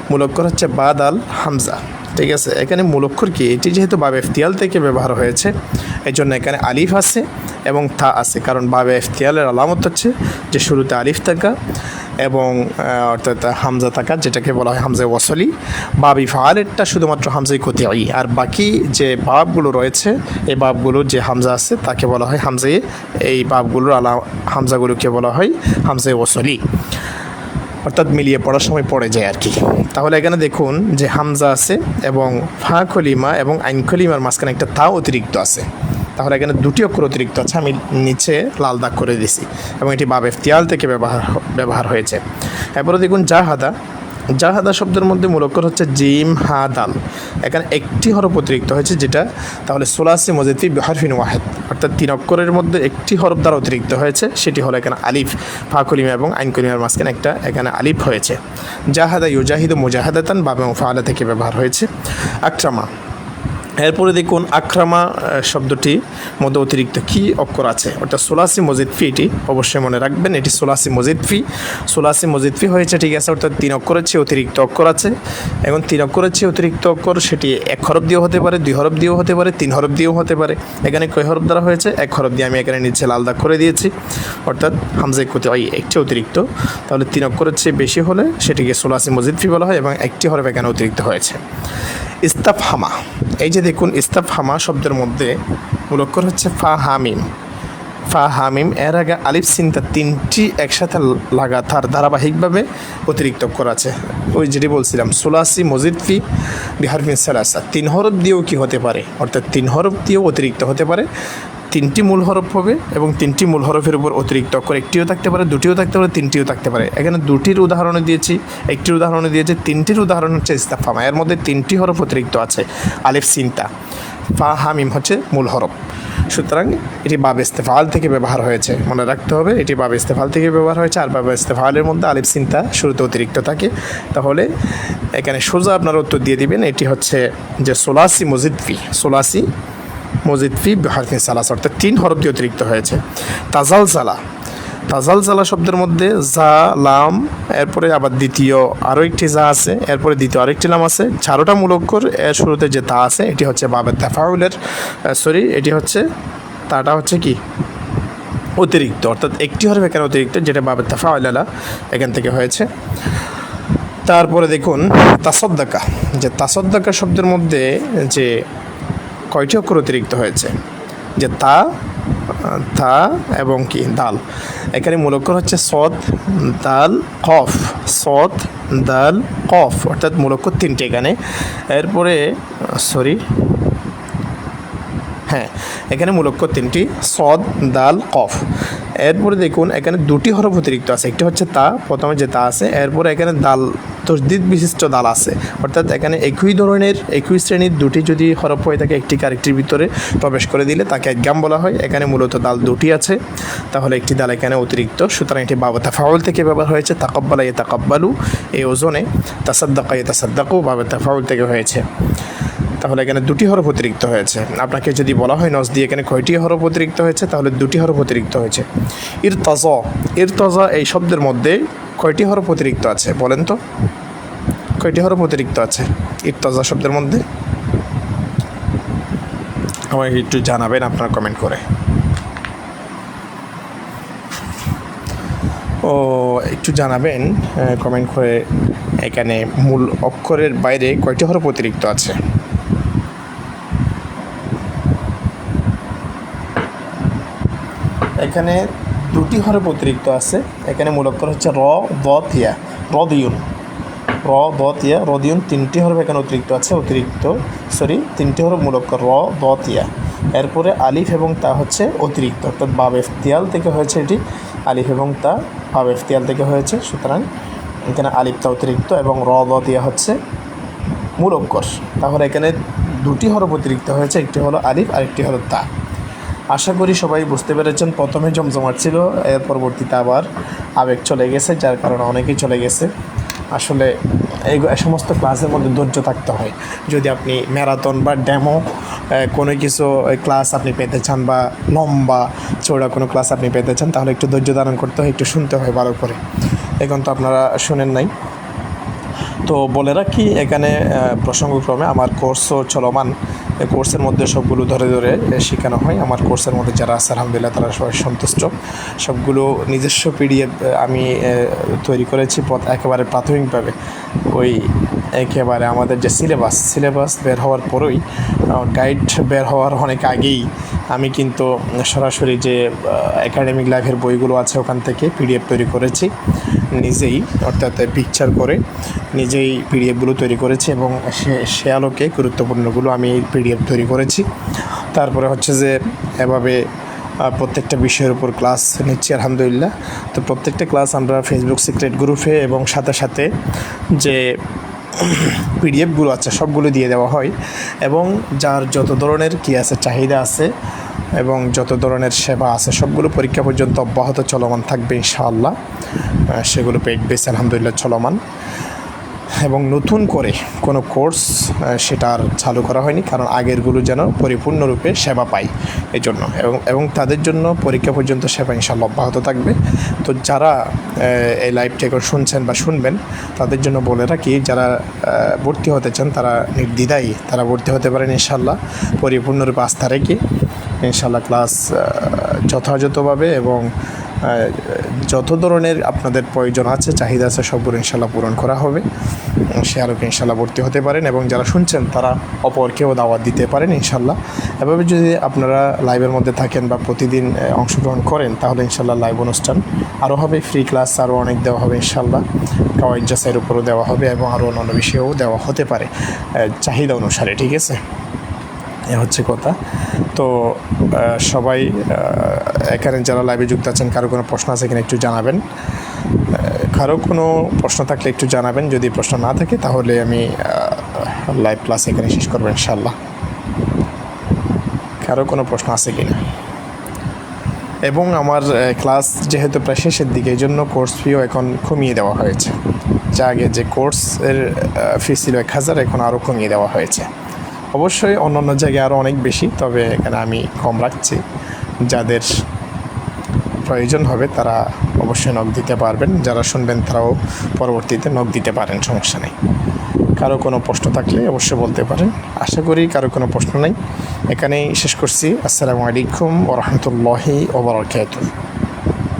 মূল অক্ষর হচ্ছে বাদাল হামজা। ঠিক আছে, এখানে মূল অক্ষর কি? এটি যেহেতু বাবে ইফতিয়াল থেকে ব্যবহার হয়েছে, এই জন্য এখানে আলিফ আছে এবং তা আছে। কারণ বাবে ইফতিয়ালের আলামত হচ্ছে যে শুরুতে আলিফ থাকা এবং অর্থাৎ হামজা থাকা, যেটাকে বলা হয় হামজা ওয়াসলি। বাবি ফাআলেরটা শুধুমাত্র হামজাই কতিঈ, আর বাকি যে বাবগুলো রয়েছে এই বাবগুলোর যে হামজা আছে তাকে বলা হয় হামজায়ে, এই বাবগুলোর হামজাগুলোকে বলা হয় হামজায়ে ওয়াসলি, অর্থাৎ মিলিয়ে পড়ার সময় পড়ে যায় আর কি। তাহলে এখানে দেখুন যে হামজা আছে এবং ফা কলিমা এবং আইন কলিমার মাঝখানে একটা তা অতিরিক্ত আছে। তাহলে এখানে দুটি অক্ষর অতিরিক্ত আছে, আমি নিচে লাল দাগ করে দিছি, এবং এটি বাব ইফতিয়াল থেকে ব্যবহার হয়েছে। এরপরে দেখুন জাহাদা, জাহাদা শব্দের মধ্যে মূল অক্ষর হচ্ছে জিম হা দাল। এখানে একটি হরফ অতিরিক্ত হয়েছে, যেটা তাহলে সুলাসি মজিদি বিহারফিন ওয়াহেদ, অর্থাৎ 3 অক্ষরের মধ্যে একটি হরফ দ্বারা অতিরিক্ত হয়েছে, সেটি হলো এখানে আলিফ। ফা কলিমা এবং আইন কলিমার মাঝখানে একটা এখানে আলিফ হয়েছে। জাহাদা ইউজাহিদু মুজাহাদাতান বাবে মুফাআলা থেকে ব্যবহার হয়েছে। আক্রামা, এরপরে দেখুন আক্রামা শব্দটি মধ্যে অতিরিক্ত কী অক্ষর আছে? অর্থাৎ সোলাসি মজিদ ফি, এটি অবশ্যই মনে রাখবেন, এটি সোলাসি মজিদ ফি। সোলাসি মজিদ ফি হয়েছে, ঠিক আছে, অর্থাৎ 3 অক্ষরের চেয়ে অতিরিক্ত অক্ষর আছে। এখন 3 অক্ষরের চেয়ে অতিরিক্ত অক্ষর সেটি 1 হরফ দিয়েও হতে পারে, 2 হরফ দিয়েও হতে পারে, 3 হরফ দিয়েও হতে পারে। এখানে কয় হরফ দ্বারা হয়েছে? 1 হরফ দিয়ে, আমি এখানে নিচে লাল দাগ করে দিয়েছি, অর্থাৎ হামজা কতিঈ একটি অতিরিক্ত। তাহলে 3 অক্ষরের চেয়ে বেশি হলে সেটিকে সোলাসি মজিদ ফি বলা হয় এবং একটি হরফ এখানে অতিরিক্ত হয়েছে। ইস্তাফহামা, এই যে দেখুন ইস্তাফহামা শব্দের মধ্যে মূল অক্ষর হচ্ছে ফা হামিম। ফা হামিম, এর আগে আলিফ সিনতা 3টি একসাথে লাগাতার ধারাবাহিকভাবে অতিরিক্ত অক্ষর আছে। ওই যেটি বলছিলাম সুলাসি মজিদ ফি বিহারফিন সালাসা, 3 হরফ দিয়েও কি হতে পারে? অর্থাৎ 3 হরফ দিয়েও অতিরিক্ত হতে পারে। 3টি মূল হরফ হবে এবং 3টি মূল হরফের উপর অতিরিক্ত অক্ষর একটিও থাকতে পারে, দুটিও থাকতে পারে, 3টিও থাকতে পারে। এখানে 2টির উদাহরণে দিয়েছি, একটির উদাহরণে দিয়েছি, 3টির উদাহরণ হচ্ছে ইস্তাফহামা। এর মধ্যে 3টি হরফ অতিরিক্ত আছে, আলিফ সিনতা। ফা হামিম হচ্ছে মূল হরফ, সুতরাং এটি বাব ইস্তেফাল থেকে ব্যবহার হয়েছে, মনে রাখতে হবে এটি বাব ইস্তেফাল থেকে ব্যবহার হয়েছে। আর বাব ইস্তেফালের মধ্যে আলিফ সিনতা শুরুতে অতিরিক্ত থাকে। তাহলে এখানে সোজা আপনার উত্তর দিয়ে দিবেন, এটি হচ্ছে যে সোলাসি মজিদ ফি, সোলাসি মজিদ ফি বিহারফিন সালাস, অর্থাৎ 3 হরফ দিয়ে অতিরিক্ত হয়েছে। তাজালজালা, তাজালজালা শব্দের মধ্যে জা লাম, এরপরে আবার দ্বিতীয় আরও একটি জা আছে, এরপরে দ্বিতীয় আরেকটি লাম আছে, 4টা মূল অক্ষর। এর শুরুতে যে তা আছে এটি হচ্ছে বাবে তাফাউলের এটি হচ্ছে তাটা হচ্ছে কি অতিরিক্ত, অর্থাৎ একটি হরফ এখানে অতিরিক্ত, যেটা বাবে তাফাউলা এখান থেকে হয়েছে। তারপরে দেখুন তাসদ্দাকা, যে তাসদ্দাকা শব্দের মধ্যে যে কয়টি অক্ষর অতিরিক্ত হয়েছে? যে তা, তা এবং কি দাল। এখানে মূল অক্ষর হচ্ছে সদ দাল কফ, সদ দাল কফ, অর্থাৎ মূল অক্ষর 3টে এখানে। এরপরে হ্যাঁ, এখানে মূল অক্ষর 3টি, সদ দাল কফ। এরপরে দেখুন এখানে 2টি হরফ অতিরিক্ত আছে, একটি হচ্ছে তা, প্রথমে যে তা আছে, এরপরে এখানে দাল তসদিদ বিশিষ্ট দাল আছে, অর্থাৎ এখানে একই শ্রেণীর 2টি যদি হরফ হয়ে থাকে একটিকে আরেকটির ভিতরে প্রবেশ করে দিলে তাকে ইদগাম বলা হয়। এখানে মূলত দাল 2টি আছে, তাহলে একটি দাল এখানে অতিরিক্ত, সুতরাং এটি বাব তাফাউল থেকে ব্যবহার হয়েছে। তাকাব্বালা ইয়াতাকাব্বালু এই ওজনে, তাসাদ্দাকা ইয়াতাসাদ্দাকু বাব তাফাউল থেকে হয়েছে। তাহলে এখানে 2টি হরফ অতিরিক্ত হয়েছে। আপনাকে যদি বলা হয় নস দিয়ে এখানে কয়টি হরফ অতিরিক্ত হয়েছে, তাহলে 2টি হরফ অতিরিক্ত হয়েছে। ইরতাজা, ইরতাজা এই শব্দের মধ্যে কয়টি হরফ অতিরিক্ত আছে বলেন তো? কয়টি হরফ অতিরিক্ত আছে ইরতাজা শব্দের মধ্যে? আমাকে একটু জানাবেন আপনারা কমেন্ট করে। একটু জানাবেন কমেন্ট করে এখানে মূল অক্ষরের বাইরে কয়টি হরফ অতিরিক্ত আছে। এখানে দুটি হরফ অতিরিক্ত আছে। এখানে মূল অক্ষর হচ্ছে র দ থিয়া, রদিউন, র দ থিয়া রদিউন, তিনটি হরফ এখানে তিনটি হরফ মূল অক্ষর র দ থিয়া। এরপরে আলিফ এবং তা হচ্ছে অতিরিক্ত, অর্থাৎ বাব ইফতিয়াল থেকে হয়েছে এটি, আলিফ এবং তা বাব ইফতিয়াল থেকে হয়েছে, সুতরাং এখানে আলিফটা অতিরিক্ত এবং র দ থিয়া হচ্ছে মূল অক্ষর। তাহলে এখানে দুটি হরফ অতিরিক্ত হয়েছে, একটি হলো আলিফ আর একটি হলো তা। আশা করি সবাই বুঝতে পেরেছেন। প্রথমে জমজমাট ছিল, এর পরবর্তীতে আবার আবেগ চলে গেছে, যার কারণে অনেকেই চলে গেছে। আসলে এই সমস্ত ক্লাসের মধ্যে ধৈর্য থাকতে হয়। যদি আপনি ম্যারাথন বা ডেমো কোনো কিছু ক্লাস আপনি পেতে চান বা লম্বা চৌড়া কোনো ক্লাস আপনি পেতে চান, তাহলে একটু ধৈর্য ধারণ করতে হয়, একটু শুনতে হয় ভালো করে। এখন তো আপনারা শুনেন নাই। তো বলে রাখি, এখানে প্রসঙ্গক্রমে আমার কোর্সও চলমান। কোর্সের মধ্যে সবগুলো ধরে ধরে শেখানো হয়। আমার কোর্সের মধ্যে যারা আছে আলহামদুলিল্লাহ তারা সবাই সন্তুষ্ট। সবগুলো নিজস্ব পিডিএফ আমি তৈরি করেছি একেবারে প্রাথমিকভাবে। একেবারে আমাদের যে সিলেবাস বের হওয়ার পরেই, গাইড বের হওয়ার অনেক আগেই আমি কিন্তু সরাসরি যে একাডেমিক লাইফের বইগুলো আছে ওখান থেকে পিডিএফ তৈরি করেছি নিজেই, অর্থাৎ পিকচার করে নিজেই পিডিএফগুলো তৈরি করেছি এবং সে আলোকে গুরুত্বপূর্ণগুলো আমি পিডিএফ তৈরি করেছি। তারপরে হচ্ছে যে এভাবে প্রত্যেকটা বিষয়ের উপর ক্লাস নিচ্ছি আলহামদুলিল্লাহ। তো প্রত্যেকটা ক্লাস আমরা ফেসবুক সিক্রেট গ্রুপে এবং সাথে সাথে যে পিডিএফগুলো আছে সবগুলো দিয়ে দেওয়া হয়, এবং যার যত ধরনের কী আছে চাহিদা আছে এবং যত ধরনের সেবা আছে সবগুলো পরীক্ষা পর্যন্ত অব্যাহত চলমান থাকবে ইনশাআল্লাহ। সেগুলো পেইড বেস আলহামদুলিল্লাহ চলমান, এবং নতুন করে কোনো কোর্স সেটা আর চালু করা হয়নি, কারণ আগেরগুলো যেন পরিপূর্ণরূপে সেবা পায় এই জন্য, এবং তাদের জন্য পরীক্ষা পর্যন্ত সেবা ইনশাআল্লাহ অব্যাহত থাকবে। তো যারা এই লাইভটা এখন শুনছেন বা শুনবেন, তাদের জন্য বলে রাখি, যারা ভর্তি হতে চান তারা নির্দ্বিধায় তারা ভর্তি হতে পারেন ইনশাআল্লাহ, পরিপূর্ণরূপে আস্থা রেখে ইনশাআল্লাহ ক্লাস যথাযথভাবে এবং যত ধরনের আপনাদের প্রয়োজন আছে চাহিদা আছে সবগুলো ইনশাআল্লাহ পূরণ করা হবে। সে আলোকে ইনশাআল্লাহ ভর্তি হতে পারেন, এবং যারা শুনছেন তারা অপরকেও দাওয়াত দিতে পারেন ইনশাআল্লাহ। এভাবে যদি আপনারা লাইভের মধ্যে থাকেন বা প্রতিদিন অংশগ্রহণ করেন, তাহলে ইনশাআল্লাহ লাইভ অনুষ্ঠান আরও হবে, ফ্রি ক্লাস আরও অনেক দেওয়া হবে ইনশাআল্লাহ, কাওয়াইদ জাসাইয়ের উপরও দেওয়া হবে এবং আরও অন্যান্য বিষয়েও দেওয়া হতে পারে চাহিদা অনুসারে, ঠিক আছে? এ হচ্ছে কথা। তো সবাই এখানে যারা লাইভে যুক্ত আছেন, কারো কোনো প্রশ্ন আছে কিনা একটু জানাবেন। কারো কোনো প্রশ্ন থাকলে একটু জানাবেন, যদি প্রশ্ন না থাকে তাহলে আমি লাইভ ক্লাস এখানে শেষ করবো ইনশাআল্লাহ। কারো কোনো প্রশ্ন আছে কিনা? এবং আমার ক্লাস যেহেতু প্রায় শেষের দিকে, এই জন্য কোর্স ফিও এখন কমিয়ে দেওয়া হয়েছে। যা আগে যে কোর্সের ফি ছিল 1000, এখন আরও কমিয়ে দেওয়া হয়েছে। অবশ্যই অন্যান্য জায়গায় আরও অনেক বেশি, তবে এখানে আমি কম রাখছি। যাদের প্রয়োজন হবে তারা অবশ্যই নক দিতে পারবেন, যারা শুনবেন তারাও পরবর্তীতে নক দিতে পারেন, সমস্যা নেই। কারো কোনো প্রশ্ন থাকলে অবশ্যই বলতে পারেন। আশা করি কারো কোনো প্রশ্ন নেই। এখানেই শেষ করছি। আসসালামু আলাইকুম ওয়া রাহমাতুল্লাহি ওয়া বারাকাতুহু।